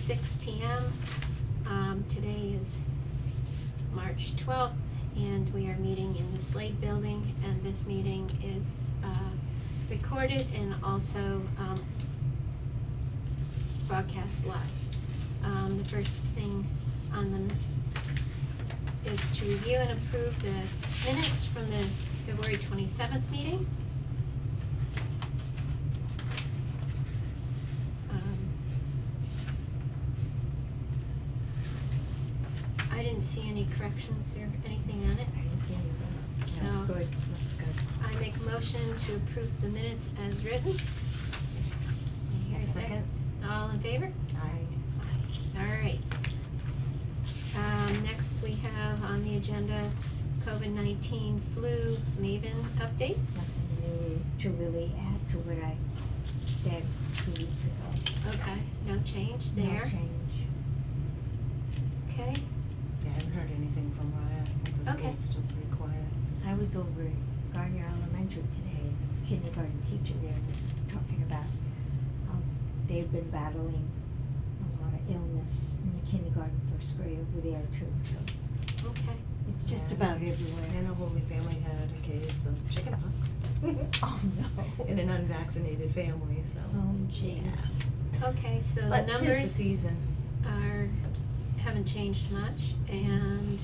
6 p.m. Today is March 12th, and we are meeting in the Slade Building, and this meeting is recorded and also broadcast live. The first thing on the is to review and approve the minutes from the February 27th meeting. I didn't see any corrections or anything on it. I didn't see anything. So- Looks good, looks good. I make a motion to approve the minutes as written. Here's a second. All in favor? Aye. All right. Next we have on the agenda COVID-19 flu Maven updates. Nothing new to really add to what I said 2 weeks ago. Okay, no change there. No change. Okay, Yeah, I haven't heard anything from Ryan. I think the Okay. school's still pretty quiet. I was over at Gardner Elementary today, and the kindergarten teacher there was talking about how they've been battling a lot of illness in the kindergarten first grade over there too, so okay. it's just Yeah. about I everywhere. know Holy Family had a case of chickenpox Oh, no. in an unvaccinated family, so. Oh, jeez. Okay, so the But 'tis the numbers season. haven't changed much, and,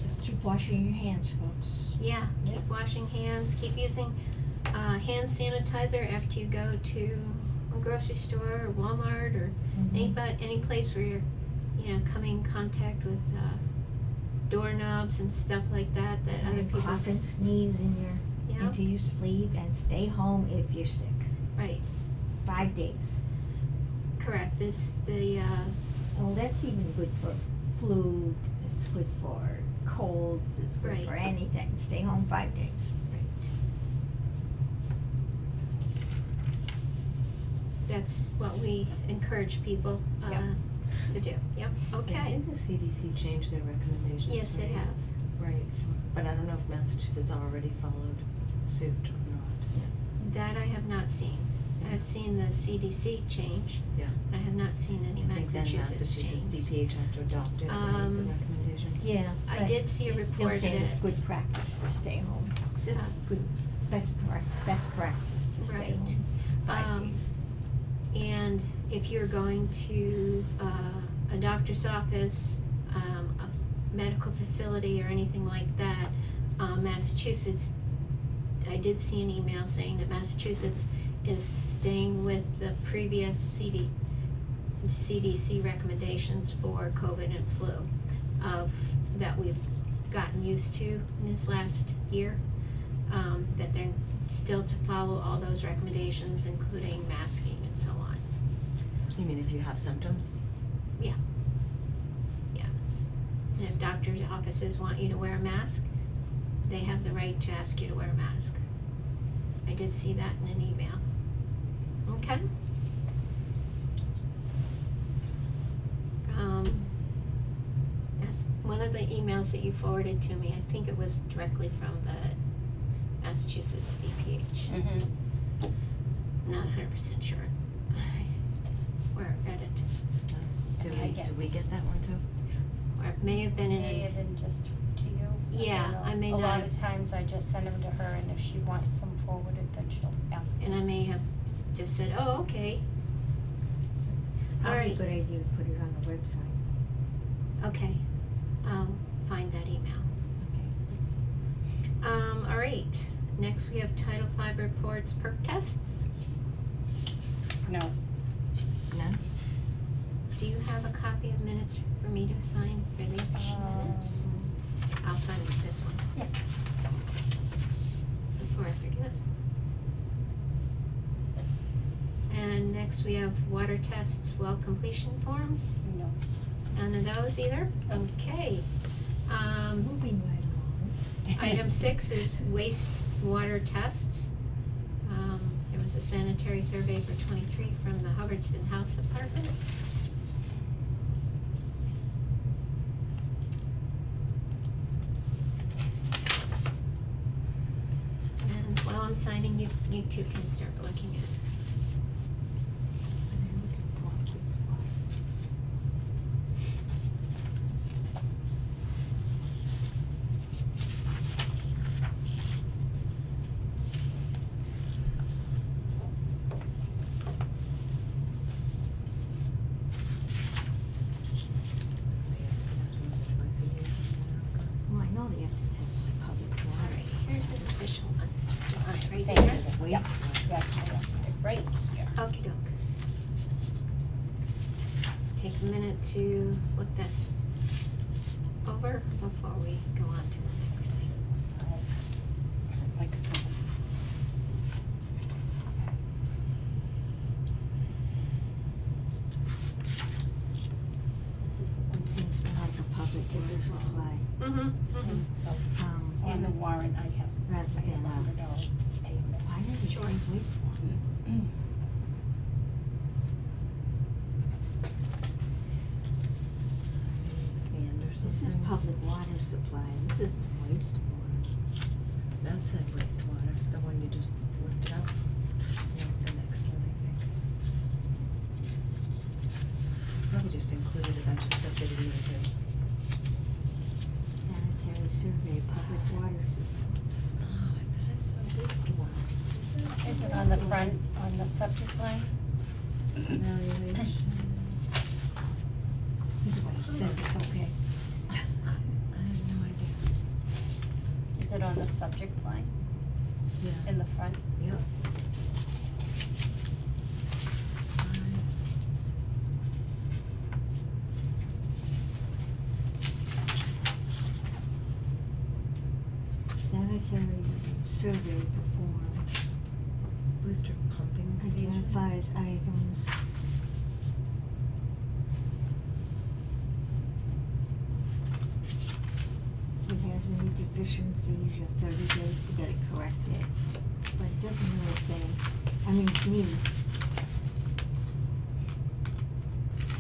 Just keep washing your hands, folks. yeah, keep Yep. washing hands, keep using, hand sanitizer after you go to a grocery store or Walmart or Mhm. any place where you're, coming in contact with, doorknobs and stuff like that other And people. cough and sneeze Yeah. into your sleeve, and stay home if you're sick. Right, 5 days. correct, Oh, that's even good for flu, it's good for colds, it's good for Right. anything. Stay home 5 days. right. That's what we encourage people, Yep. to do, yep, I okay. think the CDC changed their recommendations. Yes, they right? have. Right, but I don't know if Massachusetts already followed suit or not. That I have not seen. I've seen the CDC change, Yeah. but I have not seen any I think then Massachusetts Massachusetts change. DPH has to adopt it, right, the recommendations. Yeah. I but did see a they're report saying it's that- good practice to stay home. It's just good, best practice to stay Right. home 5 days. And if you're going to a doctor's office, a medical facility or anything like that, Massachusetts, I did see an email saying that Massachusetts is staying with the previous CDC recommendations for COVID and flu that we've gotten used to in this last year, that they're still to follow all those recommendations, including masking and so on. You mean if you have symptoms? Yeah. Yeah. And if doctors' offices want you to wear a mask, they have the right to ask you to wear a mask. I did see that in an email. Okay. That's one of the emails that you forwarded to me. I think it was directly from the Massachusetts DPH. Mm-hmm. Not 100% sure where I read it. Did we get that one too? Or it may have been in May a, have been just to you. Yeah, don't know. I may A not lot have- of times I just send them to her, and if she wants them forwarded, then she'll ask me. and I may have just said, oh, okay. All Probably a right, good idea to put it on the website. okay. I'll find that email. Okay. All right, next we have Title V reports, perk tests. No. None? Do you have a copy of minutes for me to sign for the minutes? I'll sign this one Yeah. before I forget. And next we have water tests, well completion forms. No. None of those either? Okay. Moving right along. Item 6 is wastewater tests. There was a sanitary survey for 23 from the Hubbardston House Apartments. And while I'm signing, you two can start looking at it. What am I looking for? Yeah, I left it right here. Okey doke. Take a minute to look that's over before we go on to the next thing. Like a couple. This seems like a public water supply, Mm-hmm, So, um, on the warrant, I have rather than, $100 payment. why did it say Sure. wastewater? And or This is something. public water supply, this isn't wastewater. That said wastewater, the one you just lifted up. No, the next one, I think. Probably just included a bunch of stuff they didn't need to. Sanitary survey, public water system. Oh, I thought I saw wastewater. Is it on the front, on the subject line? Evaluation. Either way, it says it's okay. I have no idea. Is it on the subject line Yeah. in the front? Yep. Honest. Sanitary survey performed, Booster pumping station. identifies items. If it has any deficiencies, you have 30 days to get it corrected. But it doesn't really say, I mean, to me,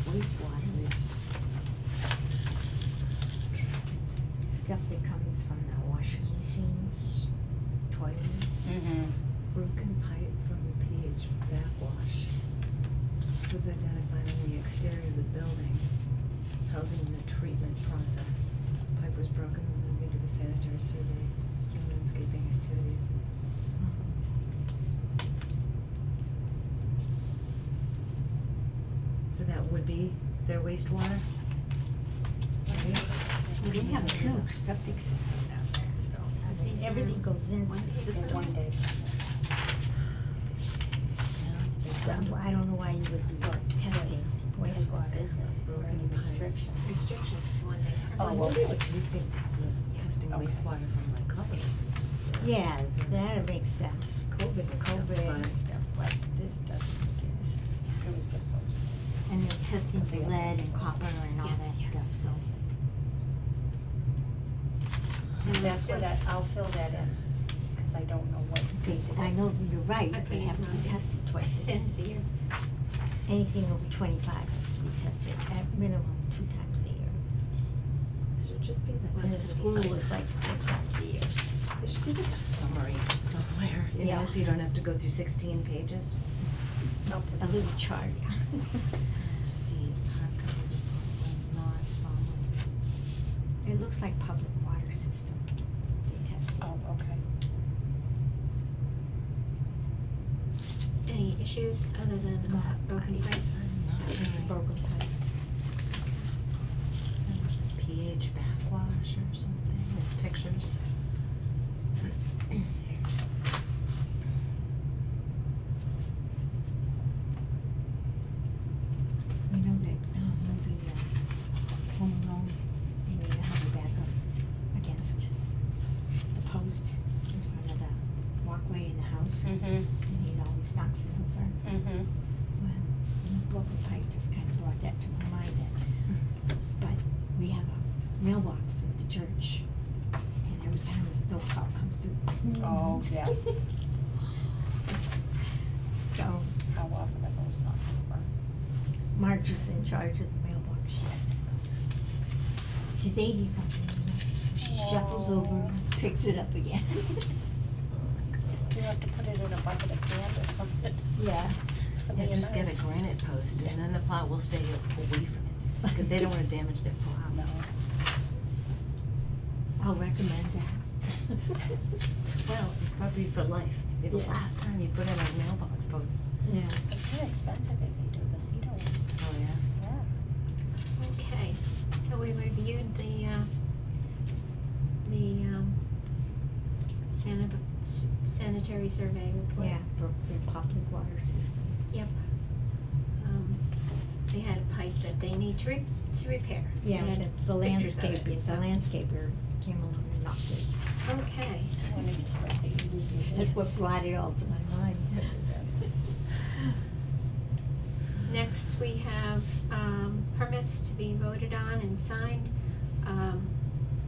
wastewater is stuff that comes from the washing machines, toilets. Mm-hmm. Broken pipe from the PH backwash was identified on the exterior of the building, housing the treatment process. Pipe was broken when moving to the sanitary survey and landscaping activities. So that would be their wastewater? Well, they have a huge septic system down there, so I mean, everything goes into the system. One day. So I don't know why you would be testing wastewater. Business or any Broken pipe. restrictions. restrictions one day. Oh, Well, okay. they were testing Okay. wastewater from like companies and stuff. Yeah, that makes sense. COVID and stuff, COVID and but- stuff, but this doesn't make any sense. It was just those. And they're testing for lead and copper and all Yes, that yes. stuff, so. And That's still- what I'll fill that in, cause I don't know what Okay, piece it is. I know you're right, I they put have it to on be the tested twice a year. End of the year. Anything over 25 has to be tested at minimum 2 times a year. It should just be like. And the Well, school is like 4 times a year. It should be like a summary somewhere, you know, Yeah. so you don't have to go through 16 pages. I'll put A little chart. See, archive is probably not followed. It looks like public water system they tested. Oh, okay. Any issues other than No, broken I- pipe? Not really. Broken pipe. pH backwash or something, it's pictures. You know that movie, Home Alone, and you know how they back up against the post in front of the walkway in the house? Mm-hmm, And he always knocks it over. mm-hmm. Well, broken pipe just kind of brought that to my mind. But we have a mailbox at the church, and every time the snowplow comes through. Oh, yes. So How often are those knocked over? Marge is in charge of the mailbox. She's 80-something, you know, so she shuffles over, Aw. picks it up again. Do you have to put it in a bucket of sand or something? Yeah. For the Yeah, just get a amount? granite post and then the plow will stay away from it, because they don't wanna damage their plow. No. I'll recommend that. Well, it's probably for life, maybe the Yeah. last time you put in a mailbox post. Yeah. It's very expensive if you do the cedar one. Oh, yeah. Yeah. Okay, so we reviewed the sanitary sanitary survey report. Yeah, for their public water system. Yep. They had a pipe that they need to repair. Yeah, They had the pictures of it, landscaper, the so- landscaper came along and knocked it. Okay. Let me just write the UVB. That's what Yes. brought it all to my mind. Next, we have permits to be voted on and signed.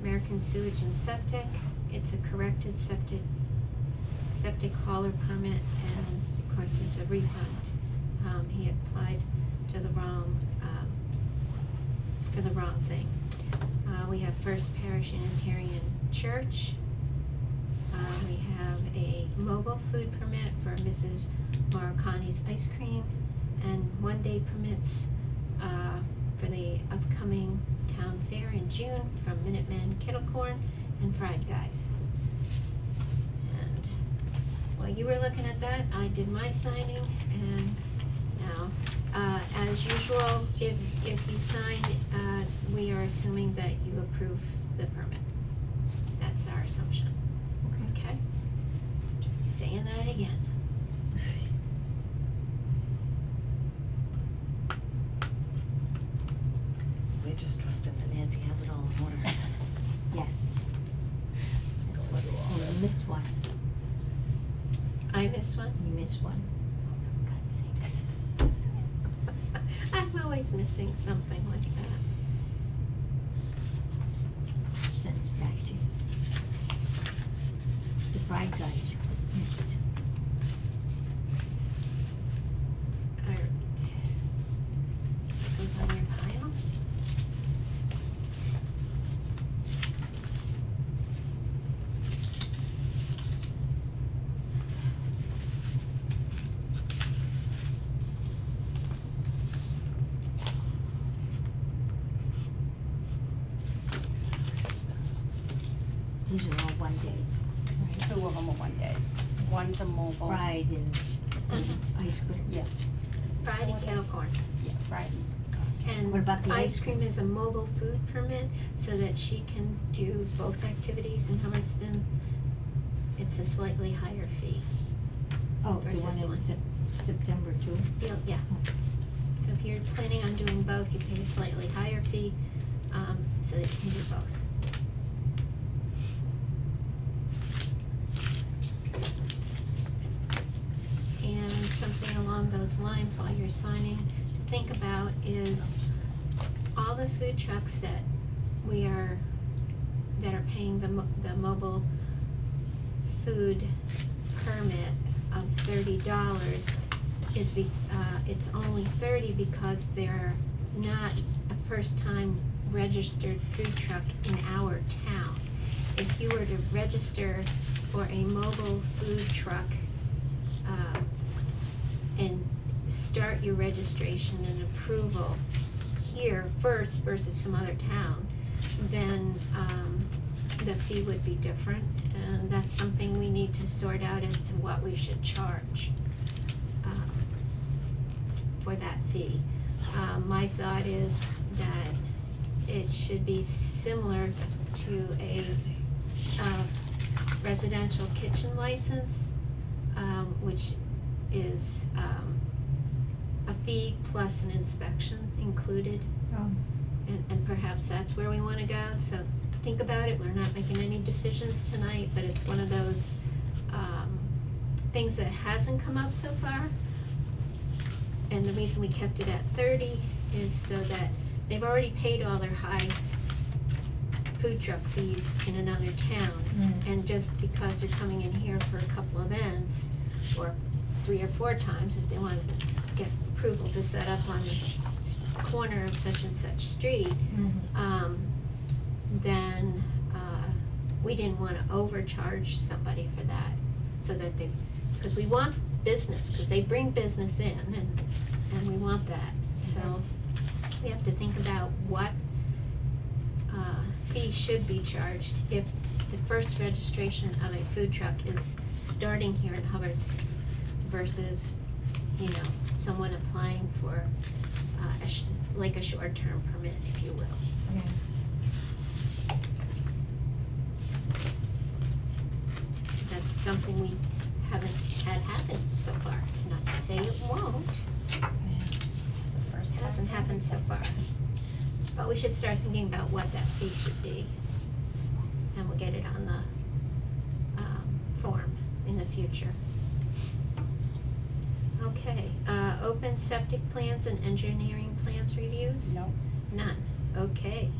American Sewage and Septic, it's a corrected septic hauler permit, and of course, there's a refund. He applied to the wrong, for the wrong thing. We have First Parish Unitarian Church. We have a mobile food permit for Mrs. Marocani's Ice Cream, and one-day permits for the upcoming town fair in June from Minutemen Kittlecorn and Fried Guys. And while you were looking at that, I did my signing, and now, as usual, if you sign, we are assuming that you approve the permit. That's our assumption, okay? Just saying that again. We're just trusting that Nancy has it all in order. Yes. That's what, oh, you missed one. I missed one? You missed one. For God's sakes. I'm always missing something like that. I'll send it back to you. The Fried Guys you missed. Alright. That goes on your pile. These are all one days, right? Two of them are 1 days. One's a mobile. Fried and ice cream. Yes. Fried and kettle corn. Yeah, fried. And What about the ice ice cream is a mobile food permit, so that she can do both activities in Hubbardston. It's a slightly higher fee. Oh, the Versus one the in one. September too? Yeah. So if you're planning on doing both, you pay a slightly higher fee, so that you can do both. And something along those lines while you're signing to think about is all the food trucks that are paying the mobile food permit of $30 is it's only $30 because they're not a first-time registered food truck in our town. If you were to register for a mobile food truck, and start your registration and approval here first versus some other town, then the fee would be different, and that's something we need to sort out as to what we should charge for that fee. My thought is that it should be similar to a residential kitchen license, which is a fee plus an inspection included, Oh, and perhaps that's where we wanna go, so think about it, we're not making any decisions tonight, but it's one of those, things that hasn't come up so far. And the reason we kept it at 30 is so that they've already paid all their high food truck fees in another town. Mm. And just because they're coming in here for a couple events, or 3 or 4 times, if they want to get approval to set up on the corner of such and such street, mhm. then we didn't want to overcharge somebody for that, so that because we want business, because they bring business in, and we want that. So we have to think about what fee should be charged if the first registration of a food truck is starting here in Hubbardston versus, someone applying for like a short-term permit, if you will. Yeah. That's something we haven't had happen so far. It's not to say it won't. It's the first It time hasn't for happened so far. But we should start thinking about what that fee should be. And we'll get it on the form in the future. Okay, open septic plans and engineering plans reviews? No, None, okay.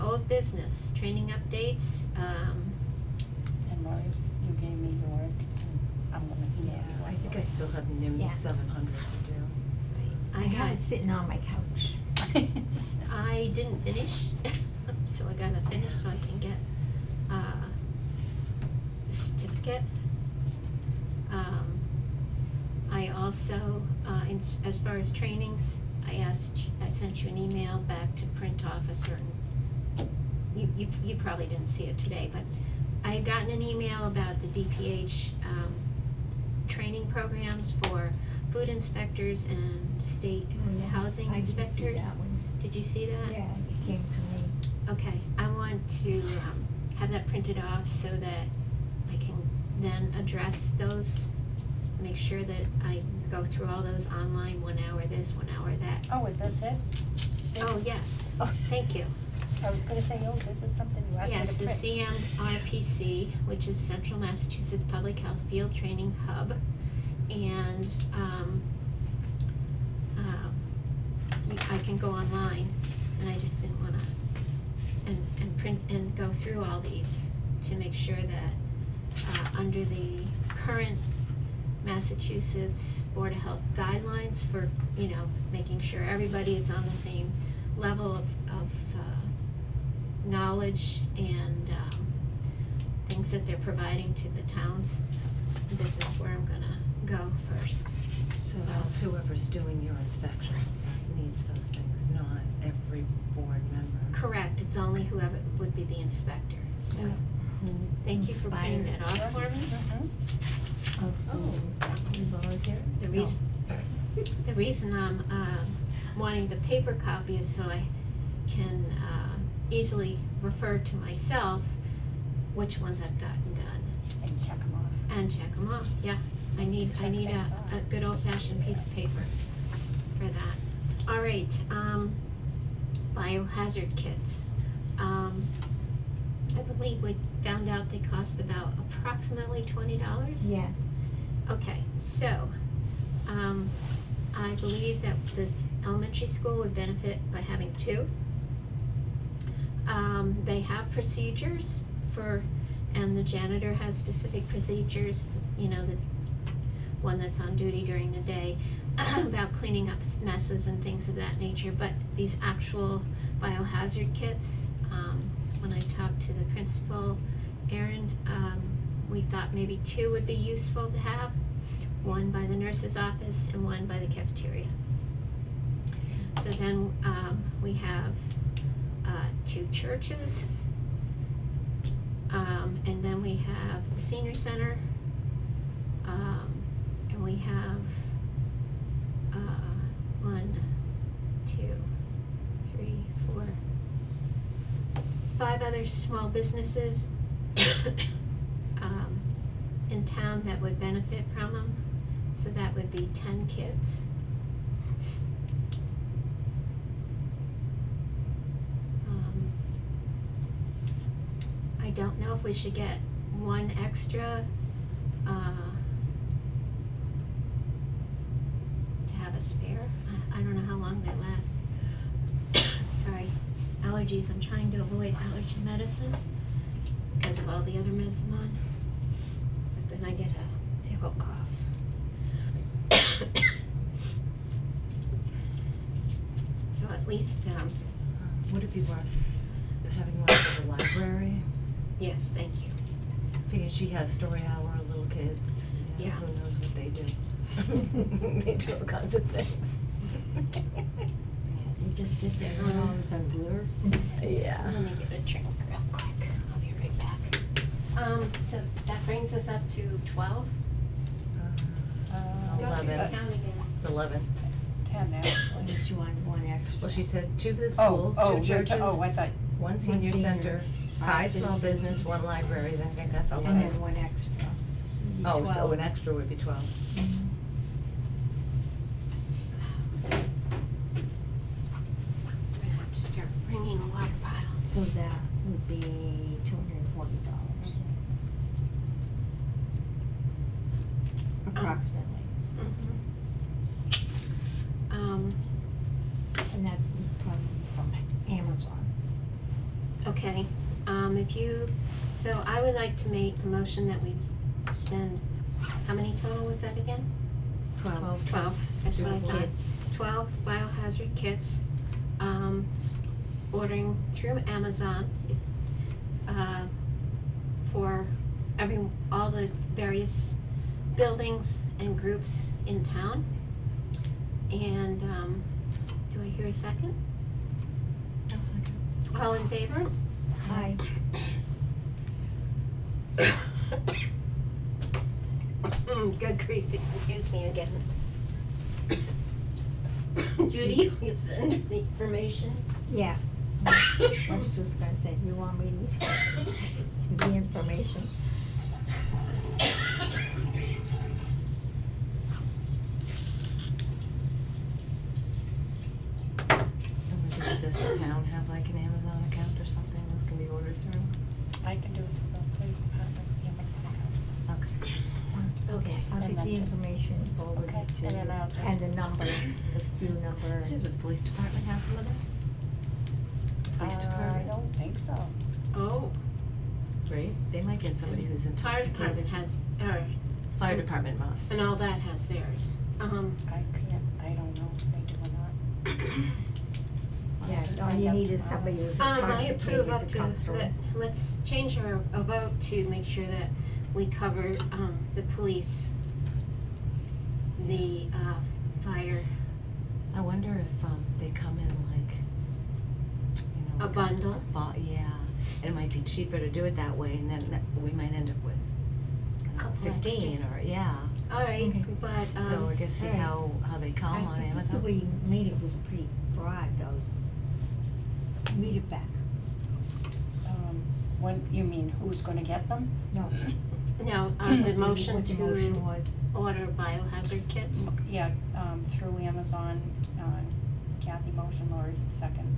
Old business, training updates, and Lori, you gave me yours, and I'm gonna email Yeah, you. I think I still have NIM Yeah. 700 to do. I have got, it sitting on my couch. I didn't finish, so I gotta finish so I can get, the certificate. I also, as far as trainings, I sent you an email back to print off a certain, you probably didn't see it today, but I had gotten an email about the DPH, training programs for food inspectors and state housing I did see inspectors. that one. Did you see that? Yeah, it came to me. Okay, I want to have that printed off so that I can then address those, make sure that I go through all those online, 1 hour this, 1 hour that. Oh, is this it? Oh, yes, Oh. thank you. I was gonna say, oh, this is something you asked me Yes, to the print. CMRPC, which is Central Massachusetts Public Health Field Training Hub, and I can go online, and I just didn't wanna, and print and go through all these to make sure that under the current Massachusetts Board of Health guidelines for, making sure everybody is on the same level of knowledge and things that they're providing to the towns. This is where I'm gonna go first. So that's whoever's doing your inspections needs those things, not every board member. Correct, it's only whoever would be the inspector, so thank you for putting that off for me. Mhm. You volunteer? The reason I'm wanting the paper copy is so I can easily refer to myself which ones I've gotten done And check them off. and check them off, yeah. I need Check things a off. good old-fashioned piece of paper for that. All right, biohazard kits. I believe we found out they cost about approximately $20. Yeah, Okay, so, I believe that this elementary school would benefit by having 2. They have procedures and the janitor has specific procedures, the one that's on duty during the day, about cleaning up messes and things of that nature, but these actual biohazard kits, when I talked to the principal, Erin, we thought maybe 2 would be useful to have, 1 by the nurse's office and 1 by the cafeteria. So then, we have 2 churches, and then we have the senior center, and we have 1, 2, 3, 4, 5 other small businesses in town that would benefit from them, so that would be 10 kids. I don't know if we should get 1 extra, to have a spare. I don't know how long they last. Sorry, allergies, I'm trying to avoid allergy medicine because of all the other meds I'm on. But then I get a tickle cough. So at least, Would it be worth having one for the library? yes, thank you. Because she has story hour, little kids, Yeah. who knows what they do. They do all kinds of things. yeah, they just sit there and all of a sudden blur. Yeah. Let me get a drink real quick. I'll be right back. So that brings us up to 12. Go through 11. the count again. It's 11. 10 actually. Did you want 1 extra? Well, she said 2 for the school, 2 you're churches, oh, I thought, 1 senior senior, center, 5 5 small business, 1 library, I think that's 11. And then 1 extra. be Oh, 12. so an extra would be 12. Mhm. We're gonna have to start bringing water bottles. So that would be $240 approximately, Um, and that would probably be from Amazon. okay, if you, so I would like to make a motion that we spend, how many total was that again? 12 12, that's what I thought. kids. 12 biohazard kits, ordering through Amazon, if, for all the various buildings and groups in town. And, do I hear a second? I'll second. All in favor? Hi. Good grief, it confused me again. Judy, you send the information? Yeah. I was just gonna say, do you want me to give the information? Does the town have like an Amazon account or something that's gonna be ordered through? I can do it through the police department, Amazon account. Okay. Okay. I'll And get then the just- information forwarded okay, to and you, then I'll just- and the number, the SKU number. Does the police department have some of this? Police I department? don't think so. Oh, Right, they might get somebody who's fire intoxicated. department has, or, Fire department must. and all that has theirs. I don't know if they do or not. Yeah, can all find you out need is tomorrow. somebody who's I approve intoxicated up to come through. let's change a vote to make sure that we cover, the police, the, fire, I wonder if, they come in like, you know. a like bundle. Yeah, and it might be cheaper to do it that way, and then we might end up with Couple 15 or, yeah. All right, Okay. but, So I guess see alright. how they come on I think Amazon. the way you made it was pretty broad though. Read it back. When, you mean who's gonna get them? No. now, what the motion what the to motion was. order biohazard kits. Yeah, through Amazon, Kathy motion, Lori's second.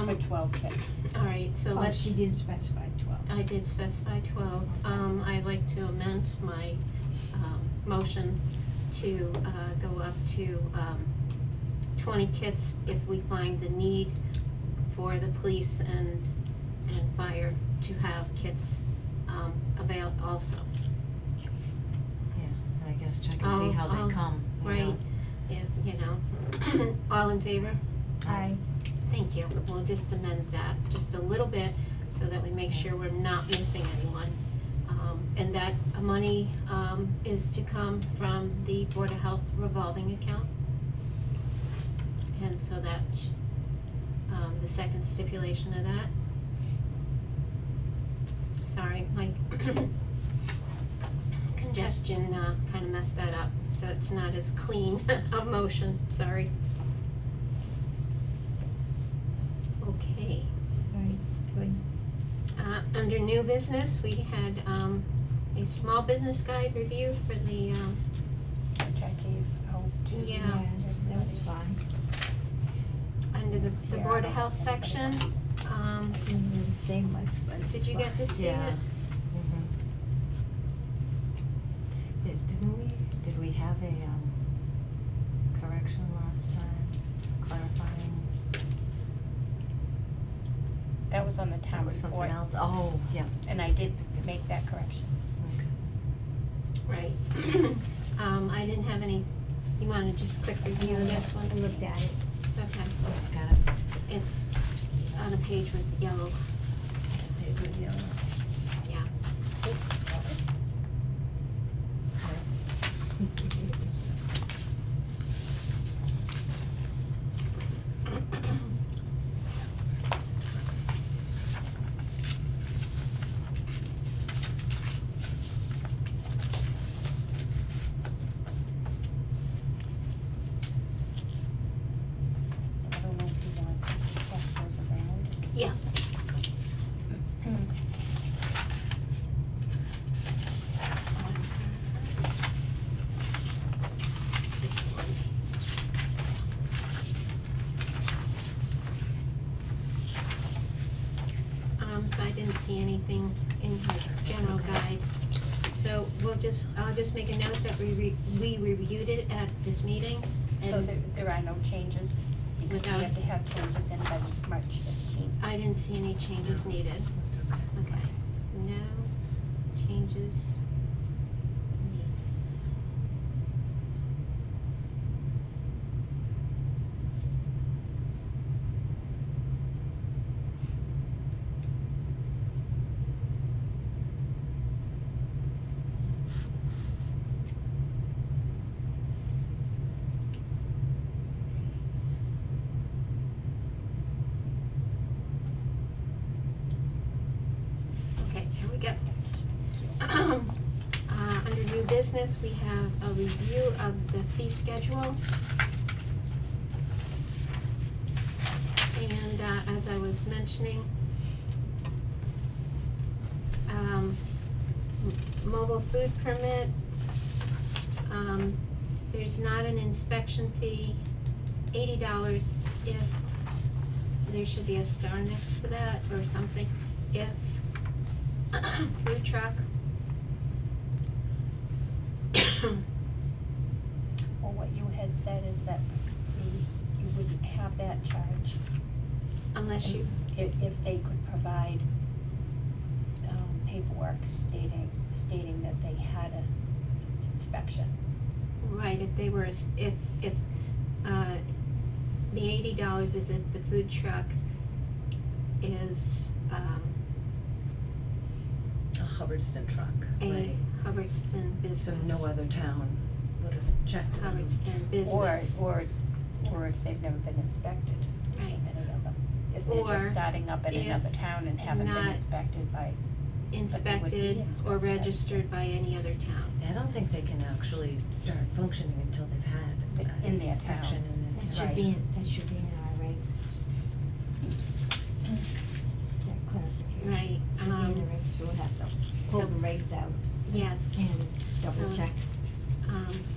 For 12 kits. All right, so Oh, let's. she did specify 12. I did specify 12. I'd like to amend my, motion to, go up to, 20 kits if we find the need for the police and fire to have kits, avail also. Yeah, and I guess check and see how they come, you know. Right, if, you know, all in favor? Aye. Thank you. We'll just amend that just a little bit so that we make sure we're not missing anyone. And that money, is to come from the Board of Health revolving account. And so that, the second stipulation of that. Sorry, my congestion, kinda messed that up, so it's not as clean a motion, sorry. Okay, Right, good. under new business, we had, a small business guide review for the, Which I gave out to. Yeah. That was fine. under the Yeah, Board I of don't Health think anybody section. wants to see. Didn't really say much, but it's Did you get fine. to see Yeah. it? Did we have a, correction last time, clarifying? That was on the town That was something report, else, oh, yeah, and I did make that correction. okay. Right. I didn't have any, you wanna just quick review this one? I looked at it. Okay, Got it. it's on a page with yellow, yeah. So I don't know if you want to pass those around. Yeah. see anything in her general okay. guide. So I'll just make a note that we reviewed it at this meeting, So and there are no changes, because we Without- have to have changes in by March 15th. I didn't see any changes No. needed. Looked okay. Okay, no changes needed. Okay, here we go. Under new business, we have a review of the fee schedule. And, as I was mentioning, mobile food permit, there's not an inspection fee, $80 if, there should be a star next to that or something, if food truck. Well, what you had said is that you wouldn't have that charge Unless you, if they could provide paperwork stating that they had an inspection. right, if they were, if, the $80 is if the food truck is, A Hubbardston truck, a right? Hubbardston So business. no other town would have checked them. Hubbardston business. Or if they've never been inspected. Right. Any of them. If they're Or just starting up in if another town and haven't been not inspected by, Inspected or inspected. registered by any other town. I don't think they can actually start functioning until they've had In an their inspection town. in That their should town. be that should be in our regs. That clarification. Right, Should be in the regs, so we'll have to pull so- the regs out Yes. and double So- check.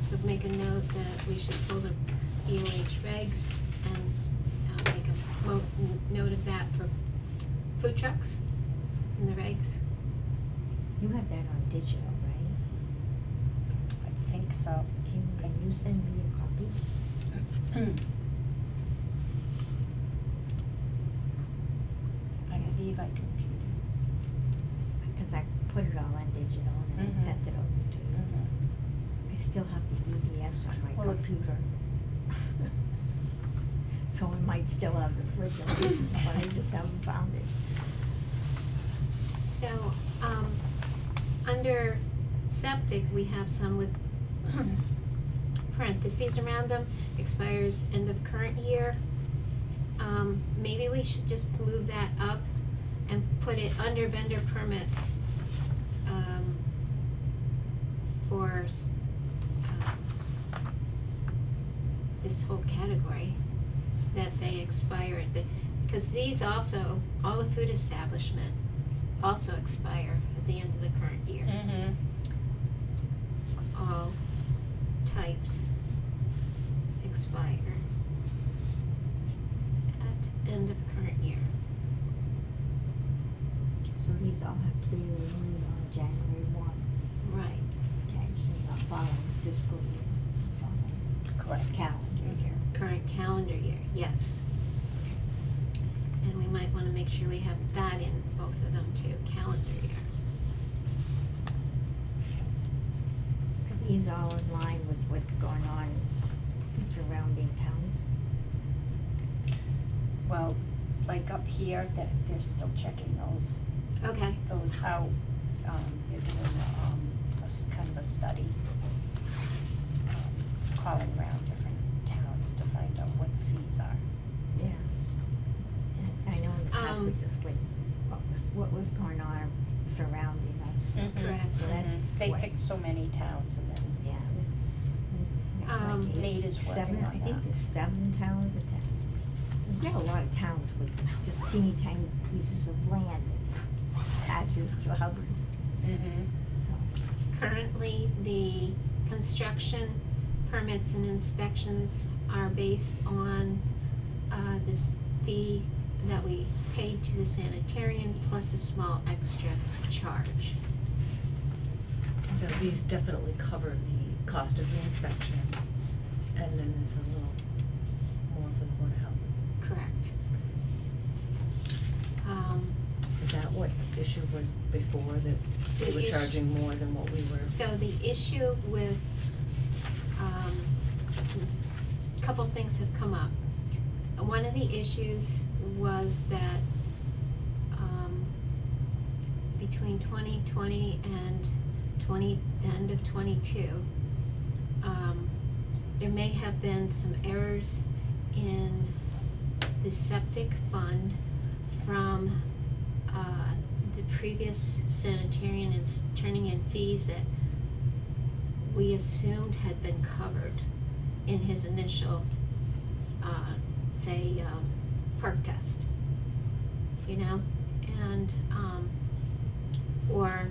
So make a note that we should pull the EOH regs, and I'll make a note of that for food trucks in the regs. You have that on digital, right? I think so. Can you send me a copy? I believe I do, Judy. Cause I put it all on digital and then I Mhm. sent it over to you. I still have the EDS on my Well, if- computer. So I might still have the original edition, but I just haven't found it. So, under septic, we have some with parentheses around them, expires end of current year. Maybe we should just move that up and put it under vendor permits, for, this whole category, that they expire at the, because these also, all the food establishments also expire at the end of the current year. All types expire at end of current year. So these all have to be renewed on January 1. Right. Okay, so not following fiscal year, following Correct. calendar year. Current calendar year, yes. And we might wanna make sure we have that in both of them too, calendar year. Are these all in line with what's going on in surrounding towns? Well, like up here, that they're still checking those Okay, out. They're doing kind of a study, calling around different towns to find out what the fees are. Yeah. And I know in the past we Um, just went, what was going on surrounding us. Correct. So that's They what- picked so many towns and then Yeah, this, we got like eight, Nate is working seven, on I think that. there's 7 towns that we get a lot of towns with just teeny tiny pieces of land that attaches to Hubbardston, so. currently, the construction permits and inspections are based on, this fee that we paid to the sanitarian plus a small extra charge. So these definitely cover the cost of the inspection, and then there's a little more for the Board of Health. Correct. Is that what the issue was before, that The they were issue- charging more than what we were? So the issue with, a couple things have come up. One of the issues was that, between 2020 and end of 22, there may have been some errors in the septic fund from, the previous sanitarian is turning in fees that we assumed had been covered in his initial, say, perk test, you know, and, or,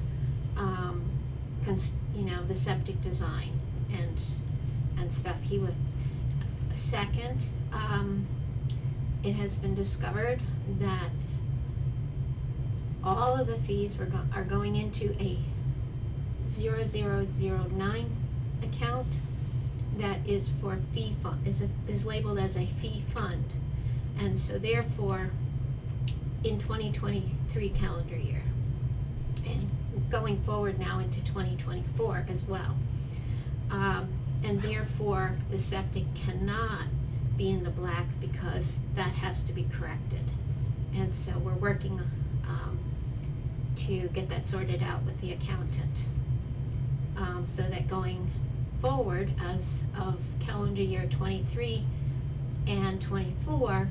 you know, the septic design and stuff. He would, second, it has been discovered that all of the fees are going into a 0009 account that is for fee fund, is labeled as a fee fund. And so therefore, in 2023 calendar year, and going forward now into 2024 as well, and therefore the septic cannot be in the black because that has to be corrected. And so we're working to get that sorted out with the accountant, so that going forward as of calendar year 23 and 24,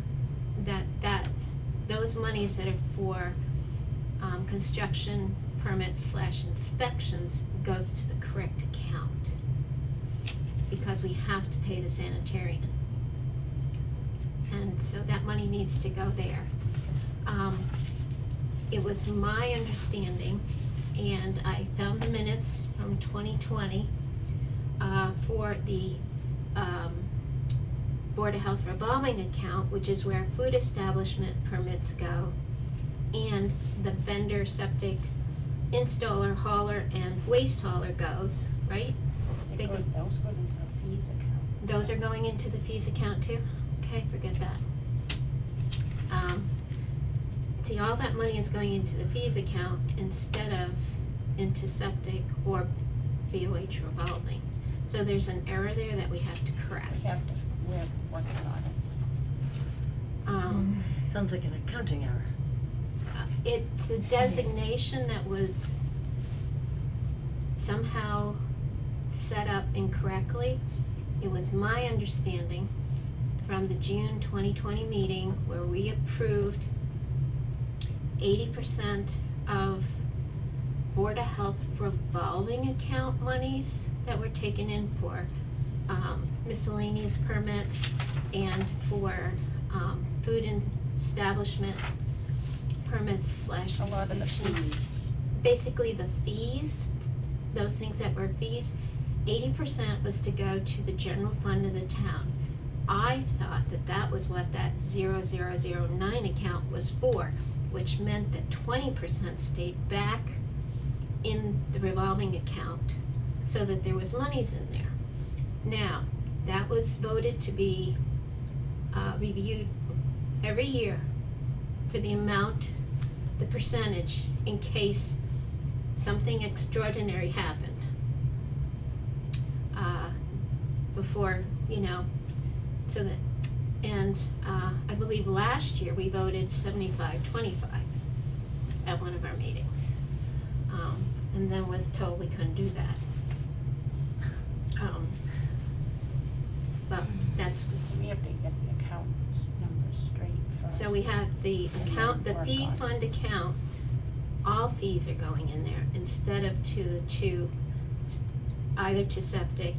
that those monies that are for construction permits / inspections goes to the correct account, because we have to pay the sanitarian. And so that money needs to go there. It was my understanding, and I found the minutes from 2020, for the Board of Health revolving account, which is where food establishment permits go, and the vendor, septic installer, hauler, and waste hauler goes, right? They go- Those go into the fees account. Those are going into the fees account too? Okay, forget that. See, all that money is going into the fees account instead of into septic or BOH revolving. So there's an error there that we have to correct. We're working on it. Sounds like an accounting error. It's a designation that was somehow set up incorrectly. It was my understanding from the June 2020 meeting where we approved 80% of Board of Health revolving account monies that were taken in for miscellaneous permits and for food and establishment permits / A lot of the inspections. fees. Basically the fees, those things that were fees, 80% was to go to the general fund of the town. I thought that was what that 0009 account was for, which meant that 20% stayed back in the revolving account so that there was monies in there. Now, that was voted to be reviewed every year for the amount, the percentage, in case something extraordinary happened. Before, you know, so that, and I believe last year we voted 75-25 at one of our meetings. And then was told we couldn't do that. But that's, We have to get the account numbers straight first. so we have the account, the Work fee on it. fund account, all fees are going in there instead of to the two, either to septic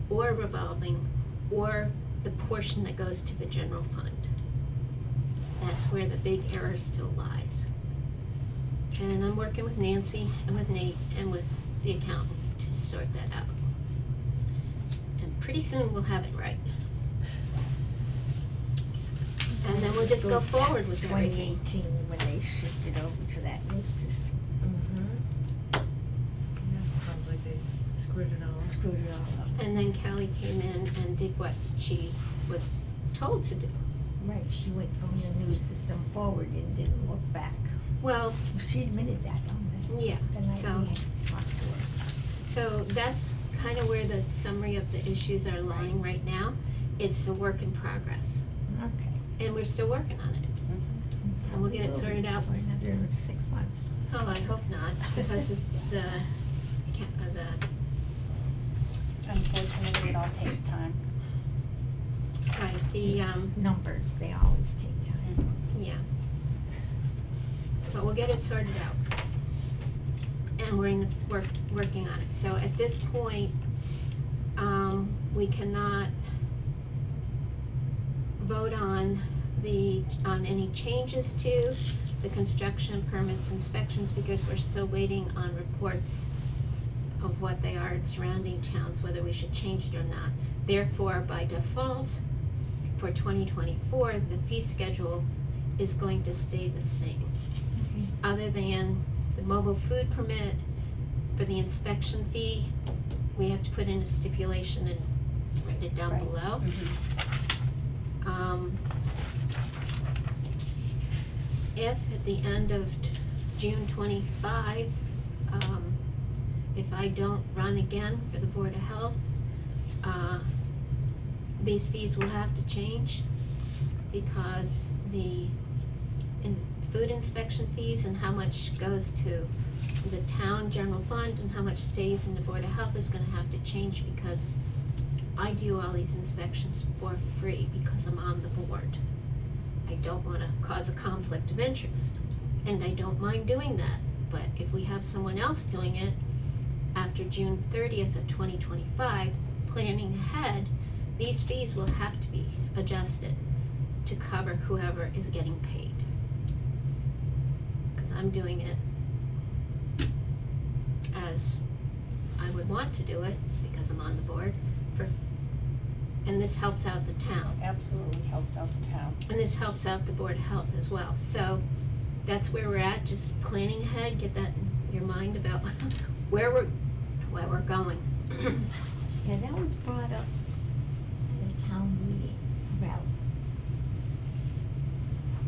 or revolving, or the portion that goes to the general fund. That's where the big error still lies. And I'm working with Nancy and with Nate and with the accountant to sort that out. And pretty soon we'll have it right. And then we'll just go Goes back forward to with everything. 2018, when they shifted over to that new system, Yeah, sounds like they screwed it all up. screwed it all up. And then Kelly came in and did what she was told to do. Right, she went from the new system forward and didn't look back. Well, She admitted that, yeah, the night so, we had talked to her. so that's kind of where the summary of the issues are lying right now. It's a work in progress, Okay. and we're still working on it. And we'll get it Will be sorted out. For another 6 months. Oh, I hope not, because the Unfortunately, it all takes time. right, the, It's numbers, they always take time. yeah. But we'll get it sorted out. And we're in working on it. So at this point, we cannot vote on any changes to the construction permits, inspections, because we're still waiting on reports of what they are in surrounding towns, whether we should change it or not. Therefore, by default, for 2024, the fee schedule is going to stay the same, Okay. other than the mobile food permit. For the inspection fee, we have to put in a stipulation and write it down Right. below. If at the end of June 25, if I don't run again for the Board of Health, these fees will have to change, because the food inspection fees and how much goes to the town general fund and how much stays in the Board of Health is gonna have to change, because I do all these inspections for free because I'm on the board. I don't wanna cause a conflict of interest, and I don't mind doing that, but if we have someone else doing it after June 30th of 2025, planning ahead, these fees will have to be adjusted to cover whoever is getting paid. Cause I'm doing it as I would want to do it, because I'm on the board, and this helps out the town. Absolutely helps out the town. And this helps out the Board of Health as well. So that's where we're at, just planning ahead, get that in your mind about where we're going. Yeah, that was brought up at a town meeting about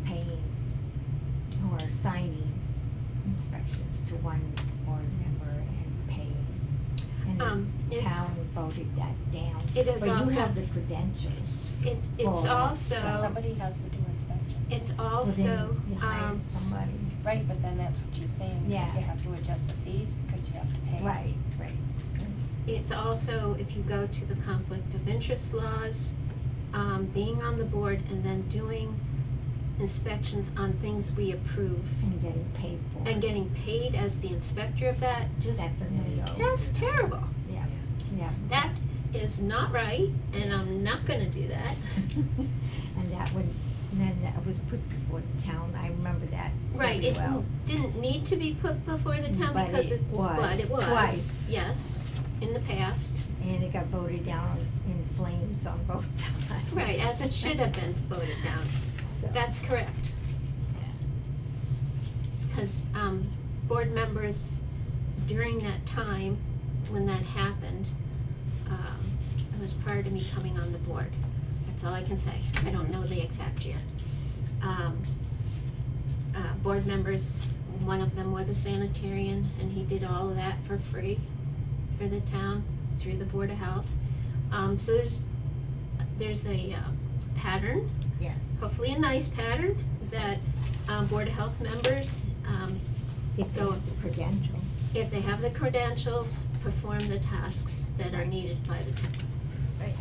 paying or assigning inspections to one board member and paying. And the it's- town voted that down. It is But also- you have the credentials. It's For- also, So somebody has to do inspection. it's Well, then also, you hire somebody. Right, but then that's what you're saying, is that Yeah. you have to adjust the fees, cause you have to pay. Right. it's also, if you go to the conflict of interest laws, being on the board and then doing inspections on things we approve And getting paid for it. and getting paid as the inspector of that, just, That's a no-go. that's terrible. Yeah, yeah. That is not right, and I'm not gonna do that. And that would, and then that was put before the town, I remember that Right, very it well. didn't need to be put before the town But because it was but it was, twice. yes, in the past. And it got voted down in flames on both times. Right, as it should have been voted down. So, That's correct. yeah. Because, board members, during that time, when that happened, it was prior to me coming on the board. That's all I can say. I don't know the exact year. Board members, one of them was a sanitarian, and he did all of that for free for the town through the Board of Health. So there's a pattern, Yeah. hopefully a nice pattern, that Board of Health members, If they Go. have the credentials. if they have the credentials, perform the tasks that are needed by the town. Right.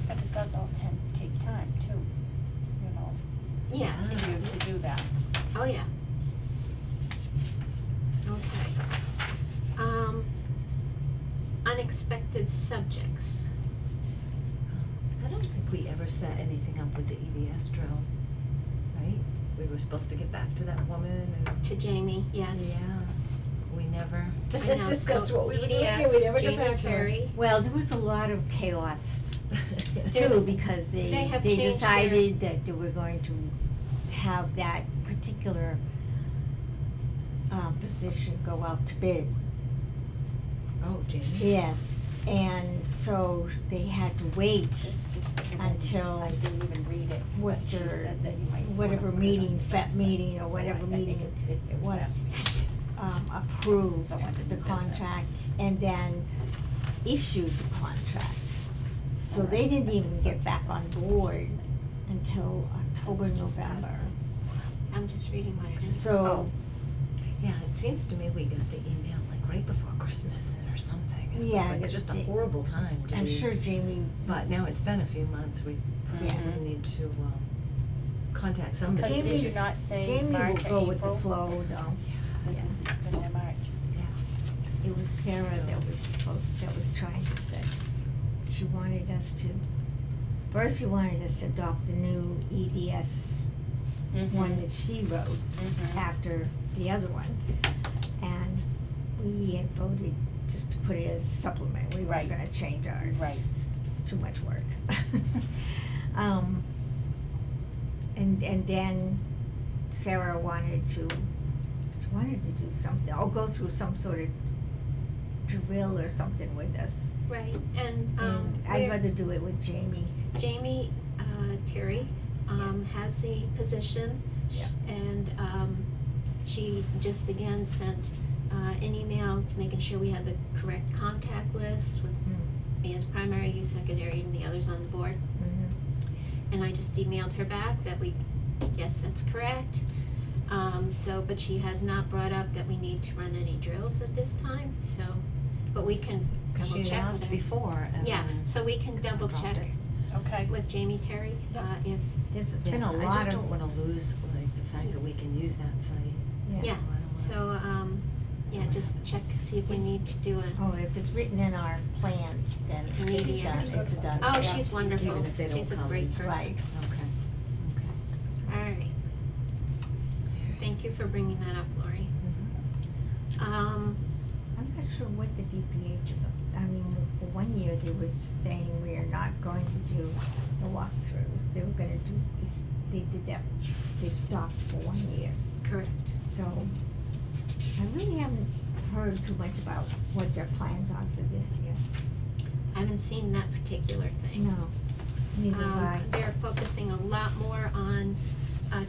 But it does all tend to take time too, you know, Yeah, for you to do that. oh yeah. Okay. Unexpected subjects. I don't think we ever set anything up with the EDS drill, right? We were supposed to get back to that woman and. To Jamie, yes. Yeah, we never I know, discussed so what we were doing, EDS, we never got Jamie back to her. Terry. Well, there was a lot of chaos too, because They they have changed their- decided that they were going to have that particular position go out to bid. Oh, Jamie? Yes, and so they had to wait This just didn't- until I didn't even read it, but she Worcester, said that you might wanna whatever put it on meeting, the FET website. meeting or So whatever I think meeting it's it in the was, last meeting. approved So under the new business. contract and then issued the contract. So they didn't even get back on board until October, November. I'm just reading what it is. So, Oh. Yeah, it seems to me we got the email like right before Christmas or something. It was Yeah, like just a they- horrible time to I'm be- sure Jamie, But now it's been a few months, we Yeah. probably need to, contact somebody. Because Jamie- did you not say Jamie March will or go with the April? flow though. This Yeah. is been in March. Yeah. It was Sarah that was trying to say, she wanted us to, first she wanted us to adopt the new EDS one that she wrote Mhm. after the other one. And we had voted just to put it as a supplement, we Right. weren't gonna change ours. Right. It's too much work. And then Sarah wanted to do something, or go through some sort of drill or something with us. Right, and, And I'd rather do it with Jamie. Jamie, Terry, has the position. Yeah. And, she just again sent, an email to making sure we had the correct contact list with me as primary, you secondary, and the others on the board. Mhm. And I just emailed her back that yes, that's correct. But she has not brought up that we need to run any drills at this time, so, but we can Cause double she check asked with her. before and Yeah, then so we can double dropped check it. Okay. with Jamie Terry, if, There's Yeah, been a I lot just of, don't wanna lose like the fact that we can use that site. yeah, I don't wanna- so, yeah, just check to see if we need to do a, oh, if it's written in our plans, then An it's EDS. done, it's done. oh, Yeah. she's wonderful, Even if they don't she's a come. great person. Right. Okay, okay. Alright, thank you for bringing that up, Lori. Mhm. I'm not sure what the DPH is, I mean, for 1 year, they were saying we are not going to do the walkthroughs, they were gonna do, they did that, they stopped for 1 year. Correct. So, I really haven't heard too much about what their plans are for this year. I haven't seen that particular thing. No, neither have I. They're focusing a lot more on,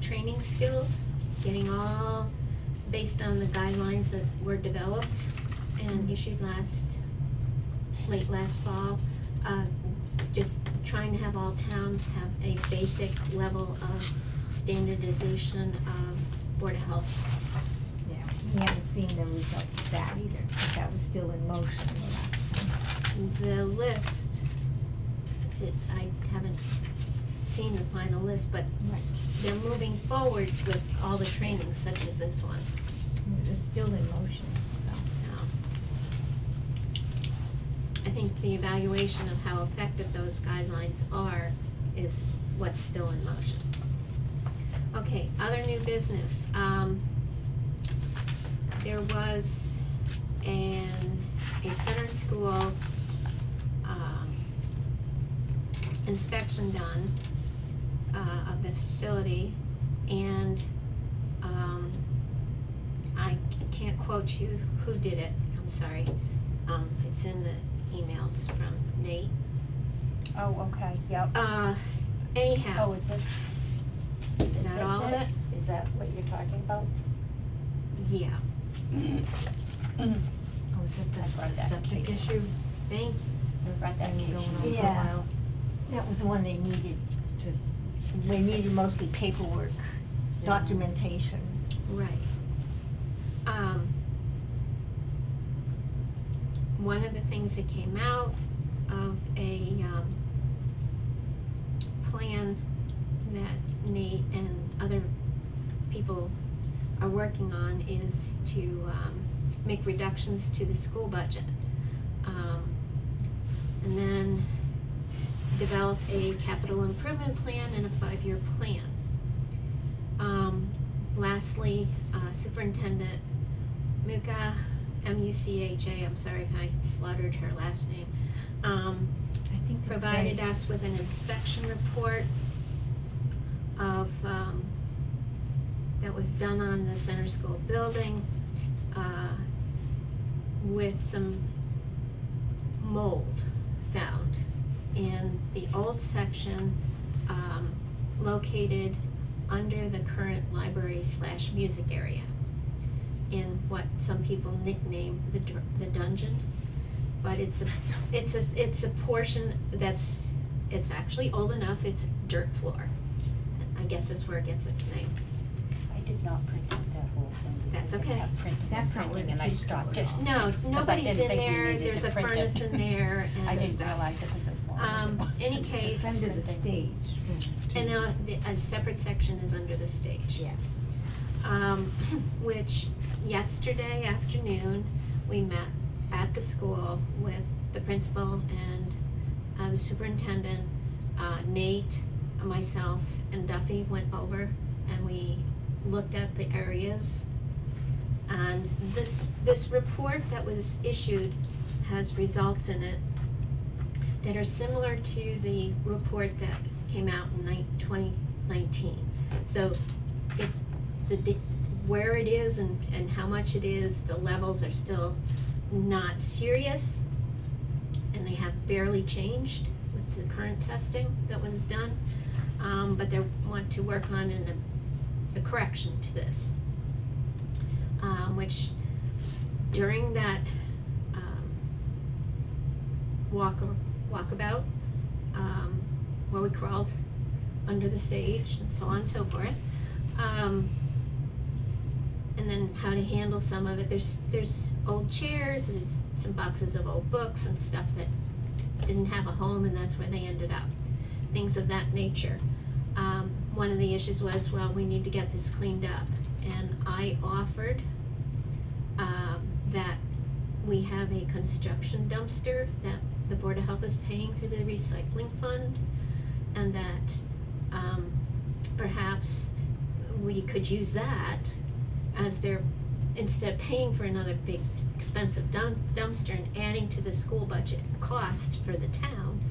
training skills, getting all based on the guidelines that were developed and issued late last fall. Just trying to have all towns have a basic level of standardization of Board of Health. Yeah, we haven't seen the results of that either, but that was still in motion the last time. The list, I haven't seen the final list, but Right. they're moving forward with all the trainings such as this one, It's still in motion, so. so. I think the evaluation of how effective those guidelines are is what's still in motion. Okay, other new business, there was a center school, inspection done, of the facility, and, I can't quote you who did it, I'm sorry. It's in the emails from Nate. Oh, okay, yep. Anyhow. Oh, is Is this that all of it? Is that what you're talking about? Yeah, Oh, is it I brought the that septic case. issue? thank you. We brought that Been case. going on for a Yeah. while That was the one they needed, to, they needed mostly paperwork, Yeah. documentation. Right. One of the things that came out of a, plan that Nate and other people are working on is to, make reductions to the school budget. And then develop a capital improvement plan and a 5-year plan. Lastly, Superintendent Muka M-U-C-H-A, I'm sorry if I slaughtered her last name, I think that's provided right. us with an inspection report of, that was done on the center school building, with some mold found in the old section, located under the current library/music area, in what some people nickname the dungeon. But it's a portion that's, it's actually old enough, it's dirt floor. I guess that's where it gets its name. I did not print out that whole thing That's because I okay. kept printing That's and not where printing the and I kids go stopped at it. all. No, Because I nobody's didn't in think we there, needed there's to a print it. furnace in there, and I didn't realize it was as long as it was. any It was case- just Under the printing. stage. and a separate section is under the stage. Yeah. Which yesterday afternoon, we met at the school with the principal and the superintendent. Nate, myself, and Duffy went over and we looked at the areas. And this report that was issued has results in it that are similar to the report that came out in 2019. So where it is and how much it is, the levels are still not serious, and they have barely changed with the current testing that was done, but they want to work on a correction to this, which during that walkabout, where we crawled under the stage and so on and so forth, and then how to handle some of it. There's old chairs, there's some boxes of old books and stuff that didn't have a home, and that's where they ended up. Things of that nature. One of the issues was, well, we need to get this cleaned up, and I offered that we have a construction dumpster that the Board of Health is paying through the recycling fund, and that perhaps we could use that as their, instead of paying for another big expensive dumpster and adding to the school budget cost for the town,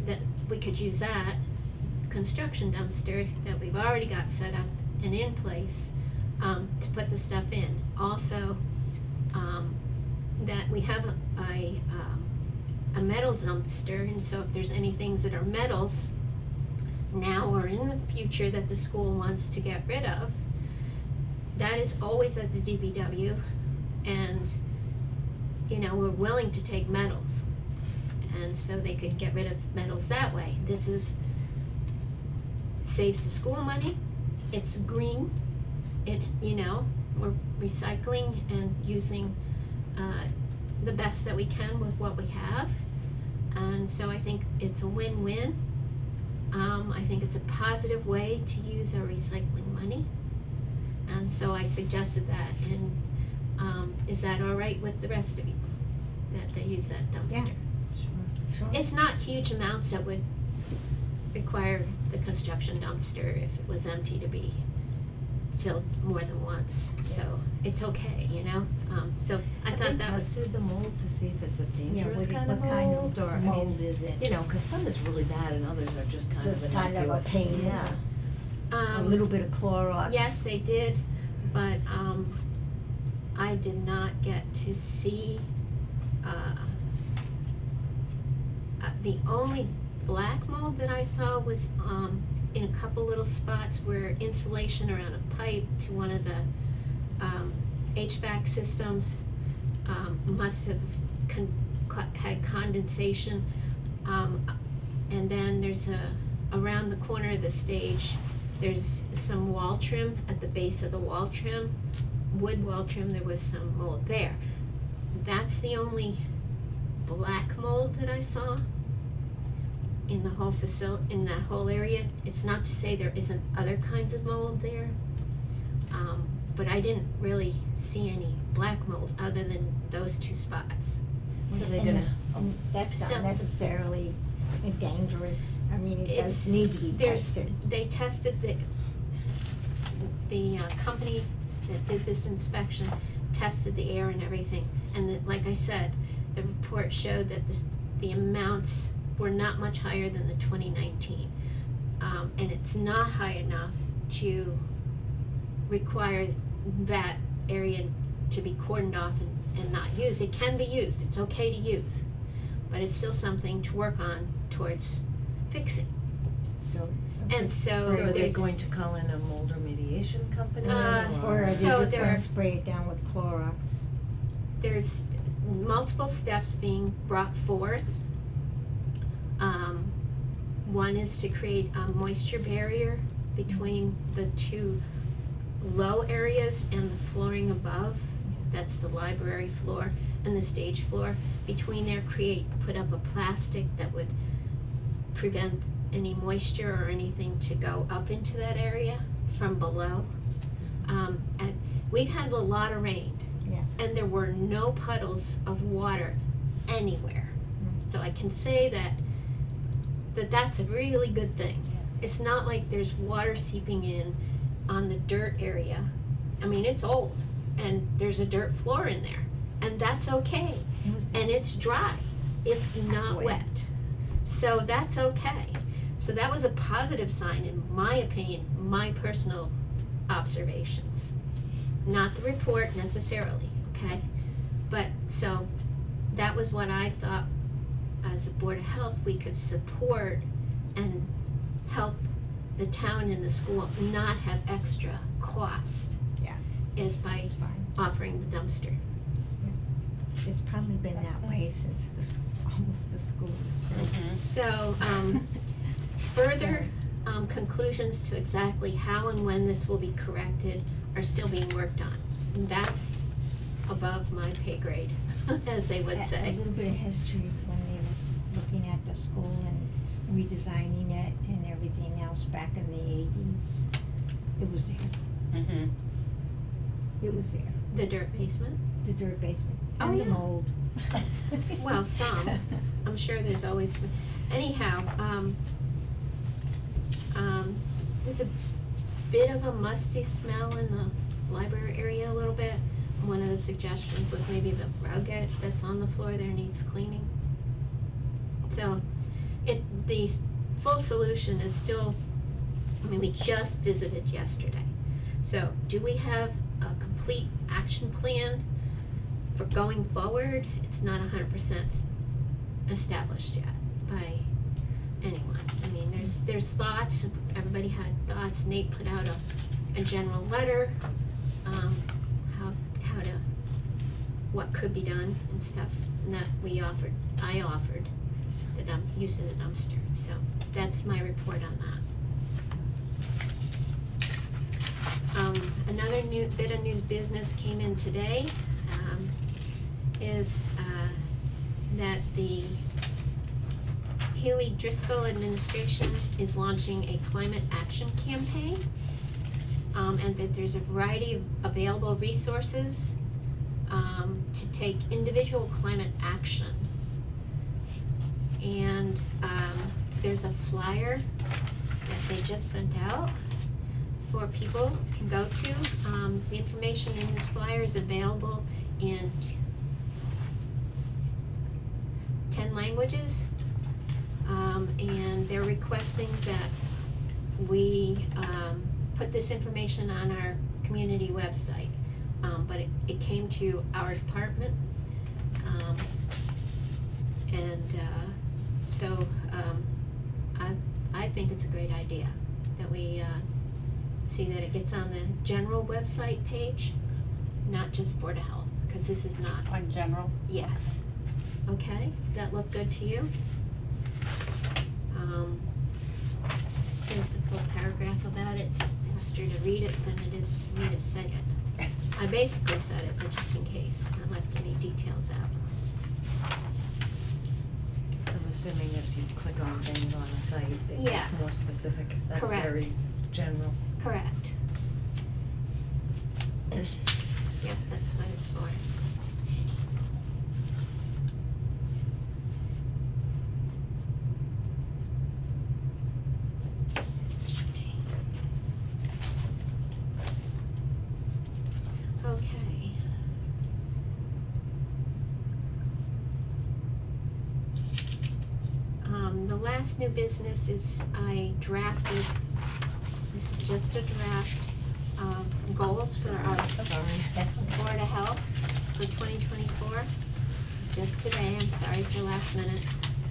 that we could use that construction dumpster that we've already got set up and in place, to put the stuff in. Also, that we have a metal dumpster, and so if there's any things that are metals now or in the future that the school wants to get rid of, that is always at the DPW, and, you know, we're willing to take metals. And so they could get rid of metals that way. This saves the school money, it's green, we're recycling and using the best that we can with what we have. And so I think it's a win-win. I think it's a positive way to use our recycling money. And so I suggested that, and is that all right with the rest of you, that they use that dumpster? Sure. It's not huge amounts that would require the construction dumpster if it was empty to be filled more than once, so it's okay, so I Have thought they that was. tested the mold to see if it's a Yeah, dangerous kind of what kind mold, of or, I mold mean, is it? you know, 'cause some is really bad and others are just kind Just of kind of a innocuous. pain. Yeah. A little bit of Clorox. Yes, they did, but I did not get to see, the only black mold that I saw was in a couple little spots where insulation around a pipe to one of the HVAC systems must have had condensation. And then there's around the corner of the stage, there's some wall trim at the base of the wall trim, wood wall trim, there was some mold there. That's the only black mold that I saw in the whole in that whole area. It's not to say there isn't other kinds of mold there, but I didn't really see any black mold other than those two spots. So they're And- gonna, And that's So- not necessarily dangerous, I mean, it It's- does need to be There's, tested. they tested the company that did this inspection tested the air and everything, and that, like I said, the report showed that the amounts were not much higher than the 2019. And it's not high enough to require that area to be cordoned off and not used. It can be used, it's okay to use, but it's still something to work on towards fixing. So. And so So are they there's- going to call in a mold remediation company Or are they So just there gonna are- spray it down with Clorox? There's multiple steps being brought forth. One is to create a moisture barrier between the two low areas and the flooring above. That's the library floor and the stage floor. Between there, put up a plastic that would prevent any moisture or anything to go up into that area from below. And we've had a lot of rain. Yeah. And there were no puddles of water anywhere. So I can say that's a really good thing. It's not like there's water seeping in on the dirt area. I mean, it's old and there's a dirt floor in there, and that's okay. It was And it's dry. It's not Wet. wet. So that's okay. So that was a positive sign in my opinion, my personal observations. Not the report necessarily, okay? But so that was what I thought as a Board of Health we could support and help the town and the school not have extra cost. Yeah. Is by It's fine. offering the dumpster. It's probably been That's that way nice. since almost the school was built. So, further conclusions to exactly how and when this will be corrected are still being worked on. And that's above my pay grade, as they would A say. little bit of history when they were looking at the school and redesigning it and everything else back in the 80s. It was there. Mm-hmm. It was there. The dirt basement. The dirt basement Oh, and the yeah. mold. Well, some. I'm sure there's always, anyhow, there's a bit of a musty smell in the library area a little bit. One of the suggestions was maybe the rug that's on the floor there needs cleaning. So, the full solution is still, I mean, we just visited yesterday. So, do we have a complete action plan for going forward? It's not 100% established yet by anyone. I mean, there's thoughts, everybody had thoughts. Nate put out a general letter, how to, what could be done and stuff, and that I offered the use of the dumpster. So that's my report on that. Another new bit of news business came in today, is that the Haley Driscoll administration is launching a climate action campaign, and that there's a variety of available resources to take individual climate action. And there's a flyer that they just sent out for people can go to. The information in this flyer is available in 10 languages, and they're requesting that we put this information on our community website. But it came to our department, so I think it's a great idea that we see that it gets on the general website page, not just Board of Health, because this is not. On general? Yes. Okay, does that look good to you? There's the full paragraph about it. It's faster to read it than it is for me to say it. I basically said it, but just in case I left any details out. So I'm assuming if you click on things on the site, it Yeah. gets more specific. That's Correct. very general. Correct. Yep, that's what it's for. This is for me. Okay. last new business is I drafted, this is just a draft, goals for our Sorry. That's Board of Health for 2024. Just today, I'm sorry for last minute.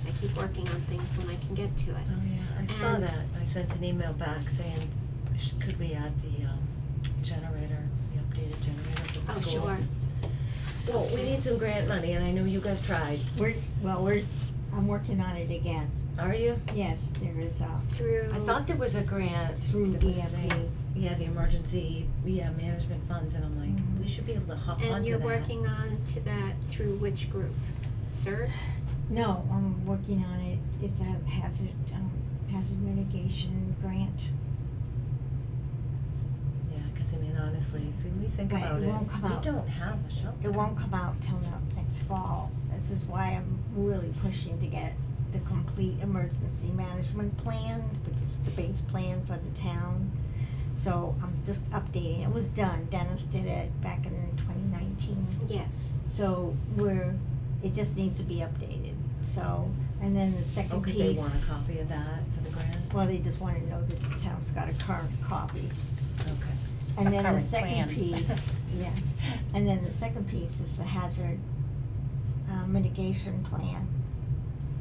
I keep working on things when I can get to it. Oh, yeah, I saw And- that. I sent an email back saying, could we add the, generator, the updated generator for the Oh, school? sure. Well, we need some grant money, and I know you guys tried. I'm working on it again. Are you? Yes, there is Through. I thought there was a grant through that was EMP. saying- Yeah, the emergency, management funds, and I'm like, Mhm. we should be able to hop onto that. And you're working on to that through which group? CERT? No, I'm working on it. It's a hazard mitigation grant. Yeah, 'cause I mean, honestly, if we think Right, about it it, won't come out. we don't have a shelter. It won't come out till next fall. This is why I'm really pushing to get the complete emergency management plan, which is the base plan for the town. So I'm just updating. It was done. Dennis did it back in 2019. Yes. So it just needs to be updated. So, and then the second Okay, piece. they want a copy of that for the grant? Well, they just wanna know that the town's got a current copy. Okay. And A then the current second plan. piece, yeah, and then the second piece is the hazard mitigation plan.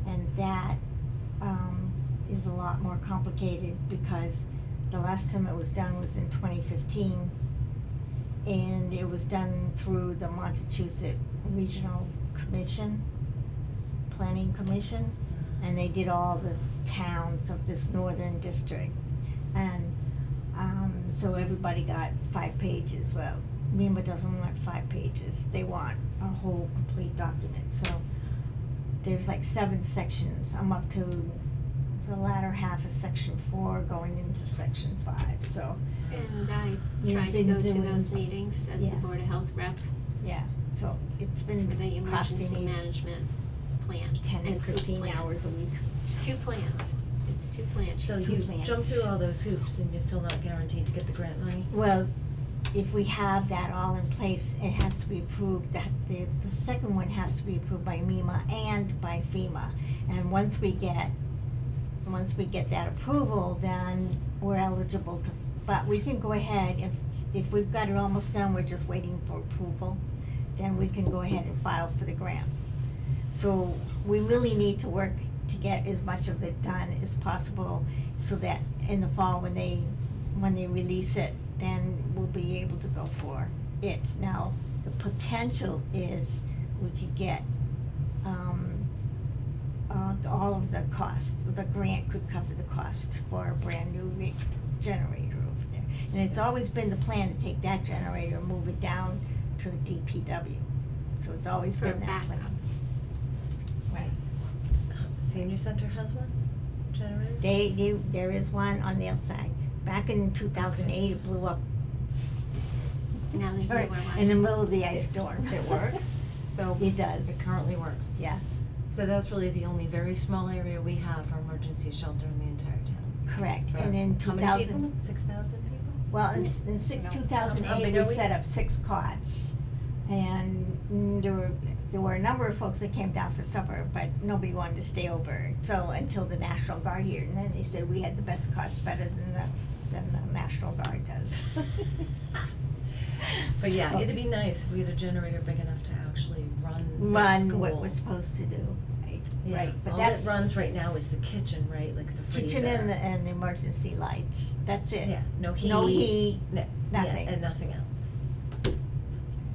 And that is a lot more complicated because the last time it was done was in 2015. And it was done through the Montechusett Regional Commission, Planning Commission. And they did all the towns of this northern district. And so everybody got 5 pages. Well, MEMA doesn't want 5 pages. They want a whole complete document. So there's like 7 sections. I'm up to the latter half of section 4 going into section 5. So And I You've tried to been go to doing- those meetings as the yeah. Board of Health rep yeah, so it's for been the costing emergency me management plan. 10 and and food 15 plan. hours a week. It's 2 plans. It's 2 plans. So 2 you plans. jumped through all those hoops and you're still not guaranteed to get the grant money? Well, if we have that all in place, it has to be approved, the second one has to be approved by MEMA and by FEMA. And once we get that approval, then we're eligible to, but we can go ahead, if we've got it almost done, we're just waiting for approval, then we can go ahead and file for the grant. So we really need to work to get as much of it done as possible, so that in the fall, when they release it, then we'll be able to go for it. Now, the potential is we could get, all of the costs. The grant could cover the costs for a brand new generator over there. And it's always been the plan to take that generator and move it down to the DPW. So it's always For been that backup. plan. Right. Senior center has one generator? There is one on their side. Back in 2008, it blew up Now there's right nowhere in the left. middle of the ice storm. It works? Though It does. It currently works. Yeah, So that's really the only very small area we have for emergency shelter in the entire town. correct. For And in how many people? 2000, 6,000 people? well, in No. How 2008, big are we we? set up 6 cots. And there were a number of folks that came down for supper, but nobody wanted to stay over until the National Guard here. And then they said we had the best cots, better than the National Guard does. But yeah, So- it'd be nice if we had a generator big enough to actually run the run school. what we're supposed to do, right? Yeah. Right, but All that's that runs right now is the kitchen, right, like the freezer. kitchen and the emergency lights. That's it. Yeah, no heat. No heat. No, nothing. Yeah, and nothing else.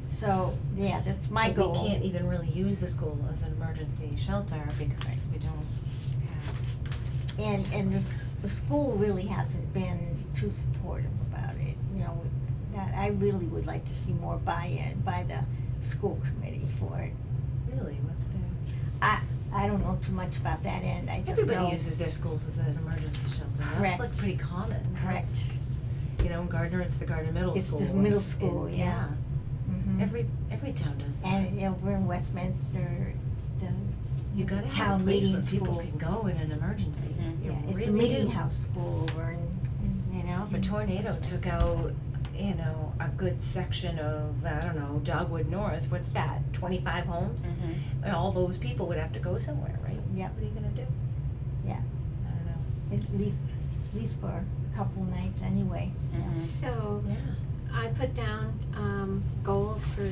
So yeah, that's my So goal. we can't even really use the school as an emergency shelter because we don't have. And the school really hasn't been too supportive about it. You know, that I really would like to see more buy-in by the school committee for it. Really, what's there? I don't know too much about that end. I just know. Everybody uses their schools as an emergency shelter. Correct. That's like pretty common. Correct. That's, you know, in Gardner, it's the Gardner Middle It's School. this middle It's school, in- yeah. Mhm. Every town does that. And over in Westminster, it's the You gotta have town a place meeting where people school. can go in an emergency. Mhm. You Yeah, it's really the meeting do. house school over in. You know, if a tornado took out, you know, a good section of, I don't know, Dogwood North, what's that, 25 homes? Mhm. And all those people would have to go somewhere, right? Yep. So what are you gonna do? Yeah. I don't know. At least for a couple nights anyway. So, Yeah. I put down, goals for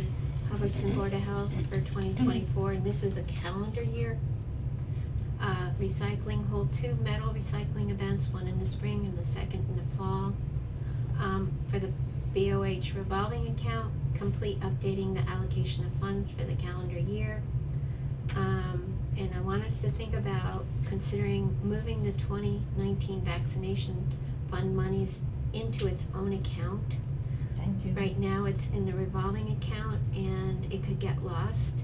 Hubbardston Board of Health for 2024, and this is a calendar year. Recycling, hold 2 metal recycling events, one in the spring and the second in the fall. For the BOH revolving account, complete updating the allocation of funds for the calendar year. And I want us to think about considering moving the 2019 vaccination fund monies into its own account. Thank you. Right now, it's in the revolving account and it could get lost.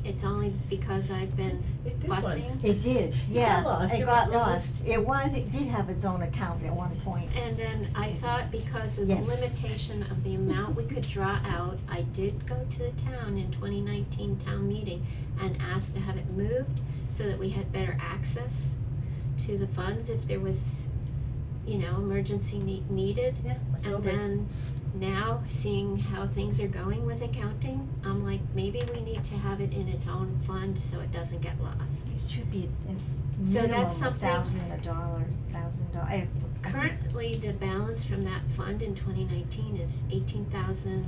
It's only because I've been It did fussing. once. It did, yeah. lost. It It got was- lost. It did have its own account at one point. And then I thought because of the Yes. limitation of the amount we could draw out, I did go to the town in 2019 town meeting and asked to have it moved so that we had better access to the funds if there was, emergency needed. Yeah. And then now, seeing how things are going with accounting, I'm like, maybe we need to have it in its own fund so it doesn't get lost. It should be a So minimum that's of something- $1,000. Currently, the balance from that fund in 2019 is 18,000,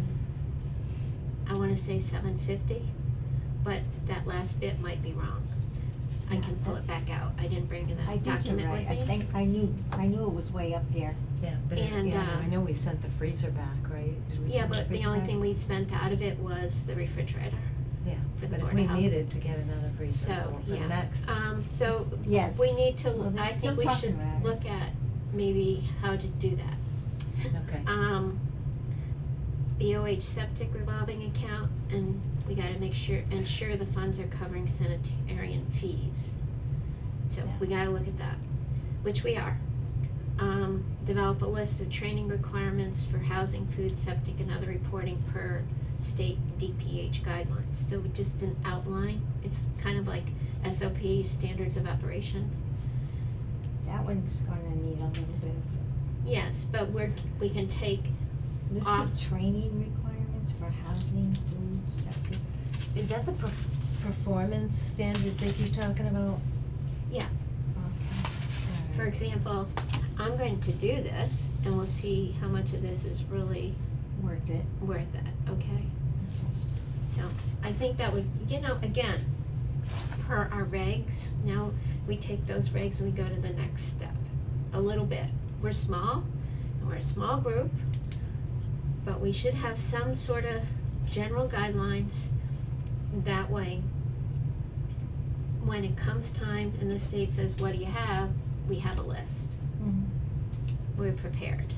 I wanna say 750, but that last bit might be wrong. I Yeah, can pull it back out, I didn't bring I that think you're document right. with me. I think, I knew it was way up there. Yeah, but And, I know we sent the freezer back, right? Did we Yeah, send but the freezer only back? thing we spent out of it was the refrigerator. Yeah, for the but if Board we of Health. needed to get another freezer So, or for yeah. the next. So Yes. we need to, Well, they're I still think we talking should about it. look at maybe how to do that. Okay. BOH septic revolving account, and we gotta ensure the funds are covering sanitarian fees. So Yeah. we gotta look at that, which we are. Develop a list of training requirements for housing, food, septic, and other reporting per state DPH guidelines. So just an outline, it's kind of like SOP, standards of operation. That one's gonna need a little bit of Yes, but we can take, a list Off. of training requirements for housing, food, septic. Is that the performance standards they keep talking about? yeah, Okay. for example, I'm going to do this, and we'll see how much of this is really Worth it. worth it, okay? So, I think that would, again, per our regs, now we take those regs and we go to the next step, a little bit. We're small, and we're a small group, but we should have some sort of general guidelines. That way, when it comes time and the state says, what do you have, we have a list. Mhm. We're prepared.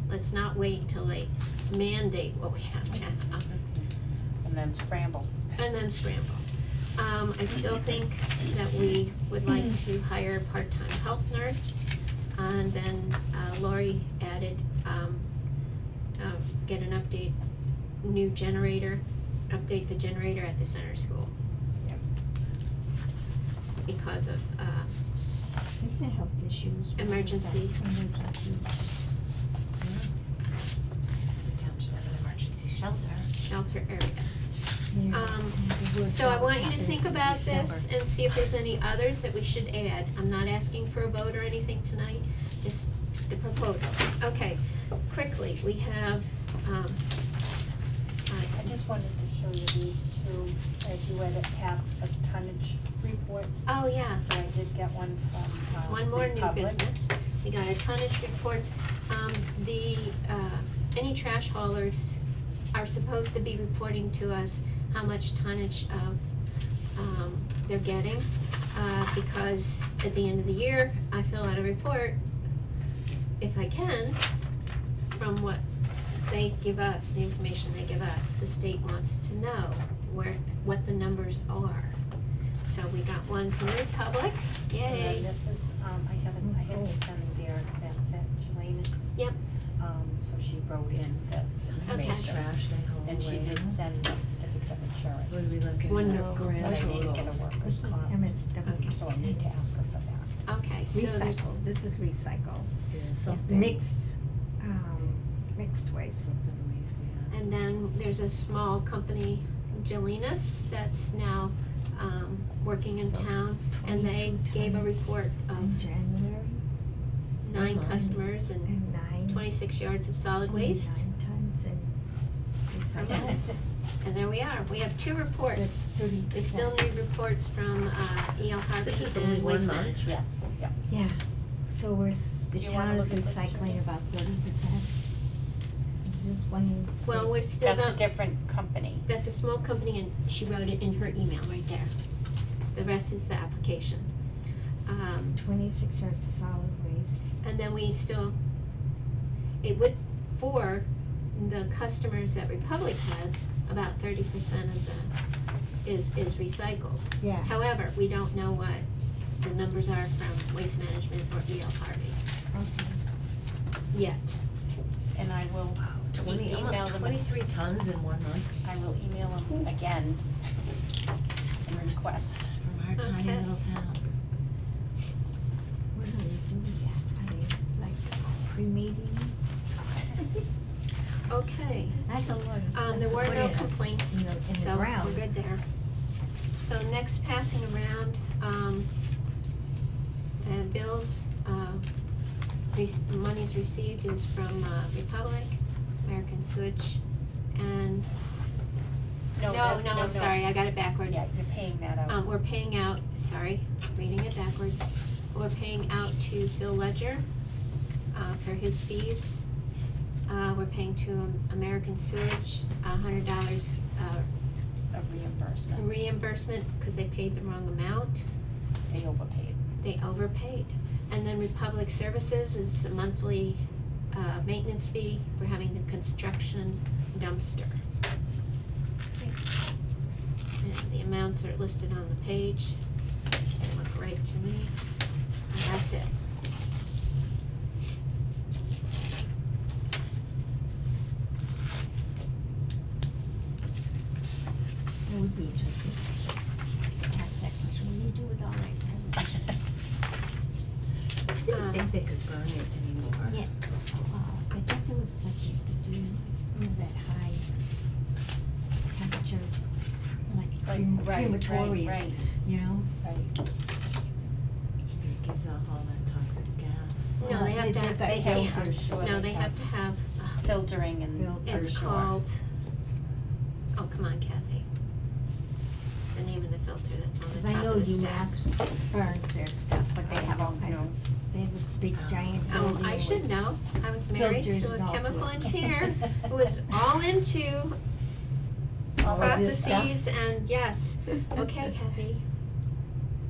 Let's not wait until they mandate what we have to have. And then scramble. And then scramble. I still think that we would like to hire a part-time health nurse. And then Lori added, get an new generator, update the generator at the center school. Yep. Because of, It's a health issues. Emergency. Emergency. The town should have an emergency shelter. shelter area. Yeah. The So I workshop want you to happens think in about this December. and see if there's any others that we should add. I'm not asking for a vote or anything tonight, just the proposal. Okay, quickly, we have, I just wanted to show you these two, as you edit past for tonnage reports. oh yeah, So I did get one from, one more new Republic. business. We got a tonnage reports. Any trash haulers are supposed to be reporting to us how much tonnage of, they're getting. Because at the end of the year, I fill out a report, if I can, from what they give us, the information they give us. The state wants to know what the numbers are. So we got one from the Republic, And yay. then this is, I had to send theirs, that's it, Jelena's. Yep. So she wrote in this Okay. information. Trash they haul away. And she did send the certificate of insurance. What are we looking at? Wonderful. Grand But I need to total. get a This workers' is comp, MSW. so I need to ask her for that. Okay, so there's, Recycle, this is recycle. Yeah, something. Mixed waste. Something waste, yeah. and then there's a small company, Jelena's, that's now working in So, town, and they 22 gave a tons report in of January, 9 Mhm. customers and and 9. 26 yards of solid only waste. 9 tons in Okay. recycling. And there we are, we have 2 reports. That's 30%. We still need reports from E.L. Harvey This is only and 1 Waste month? Management. Yes, yeah. Yeah, so the Do you wanna town is look at this, recycling Judy? about 30%. It's just one. Well, we're still That's a not, different company. that's a small company, and she wrote it in her email right there. The rest is the application. 26 yards of solid waste. And then we still, it would, for the customers that Republic has, about 30% of the, is recycled. Yeah. However, we don't know what the numbers are from Waste Management or E.L. Harvey Okay. yet. And I will email Almost them. 23 tons in 1 month I will email them again and request. from our tiny Okay. little town. What do they do with that? Are they like cremating? Okay. That's a lot of stuff. There were Put no it complaints, in the so ground. we're good there. So next, passing around, and bills, monies received is from, Republic, American Sewage, and, no, I'm sorry, I got it backwards. Yeah, you're paying that out. We're paying out, sorry, reading it backwards. We're paying out to Phil Ledger, for his fees. We're paying to American Sewage, $100, A reimbursement. reimbursement, cause they paid the wrong amount. They overpaid. They overpaid. And then Republic Services is a monthly, maintenance fee for having the construction dumpster. And the amounts are listed on the page. They look right to me. And that's it. It would be interesting to ask that question. What do you do with all that garbage? I didn't think they could burn it anymore. Yeah, I thought there was like you could do, that high temperature, like crematory, Right, you know? right. It gives off all that toxic gas. No, Well, they have to they've have, got they have, filters. Sure no, they they have have. to have, Filtering and. Filters. it's sure. called, oh, come on, Kathy. The name of the filter that's on Cause the I top know of the stack. UMass burns their stuff, but they have all kinds of, they have this big giant Oh, building I should with- know. I was married filters to and a all chemical to it. engineer who was all into All of this stuff. processes and, yes. Okay, Kathy.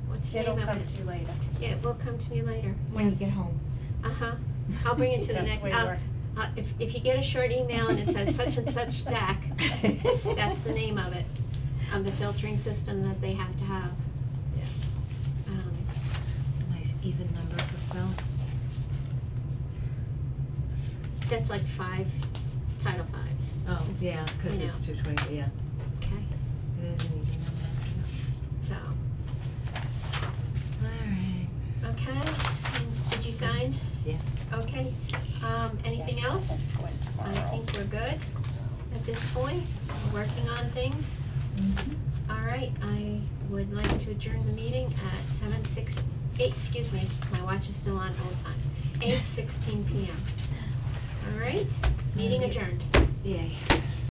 What's the It'll name of come it? to you later. Yeah, it will come to me later. When you Yes. get home. Uh-huh. I'll bring it to the That's next, the way it works. if you get a short email and it says such and such stack, that's the name of it, of the filtering system that they have to have. A nice even number for Phil. That's like 5 Title Fives. Oh, It's- yeah, cause you it's know. 220, yeah. Okay, It is an even number. so, Alright. okay, and did you sign? Yes. Okay, anything Yeah, else? that's going I tomorrow. think we're good at this point, working on things. Mhm. All right, I would like to adjourn the meeting at 8, excuse me, my watch is still on old time, 8:16 PM. All right, meeting adjourned. Yay.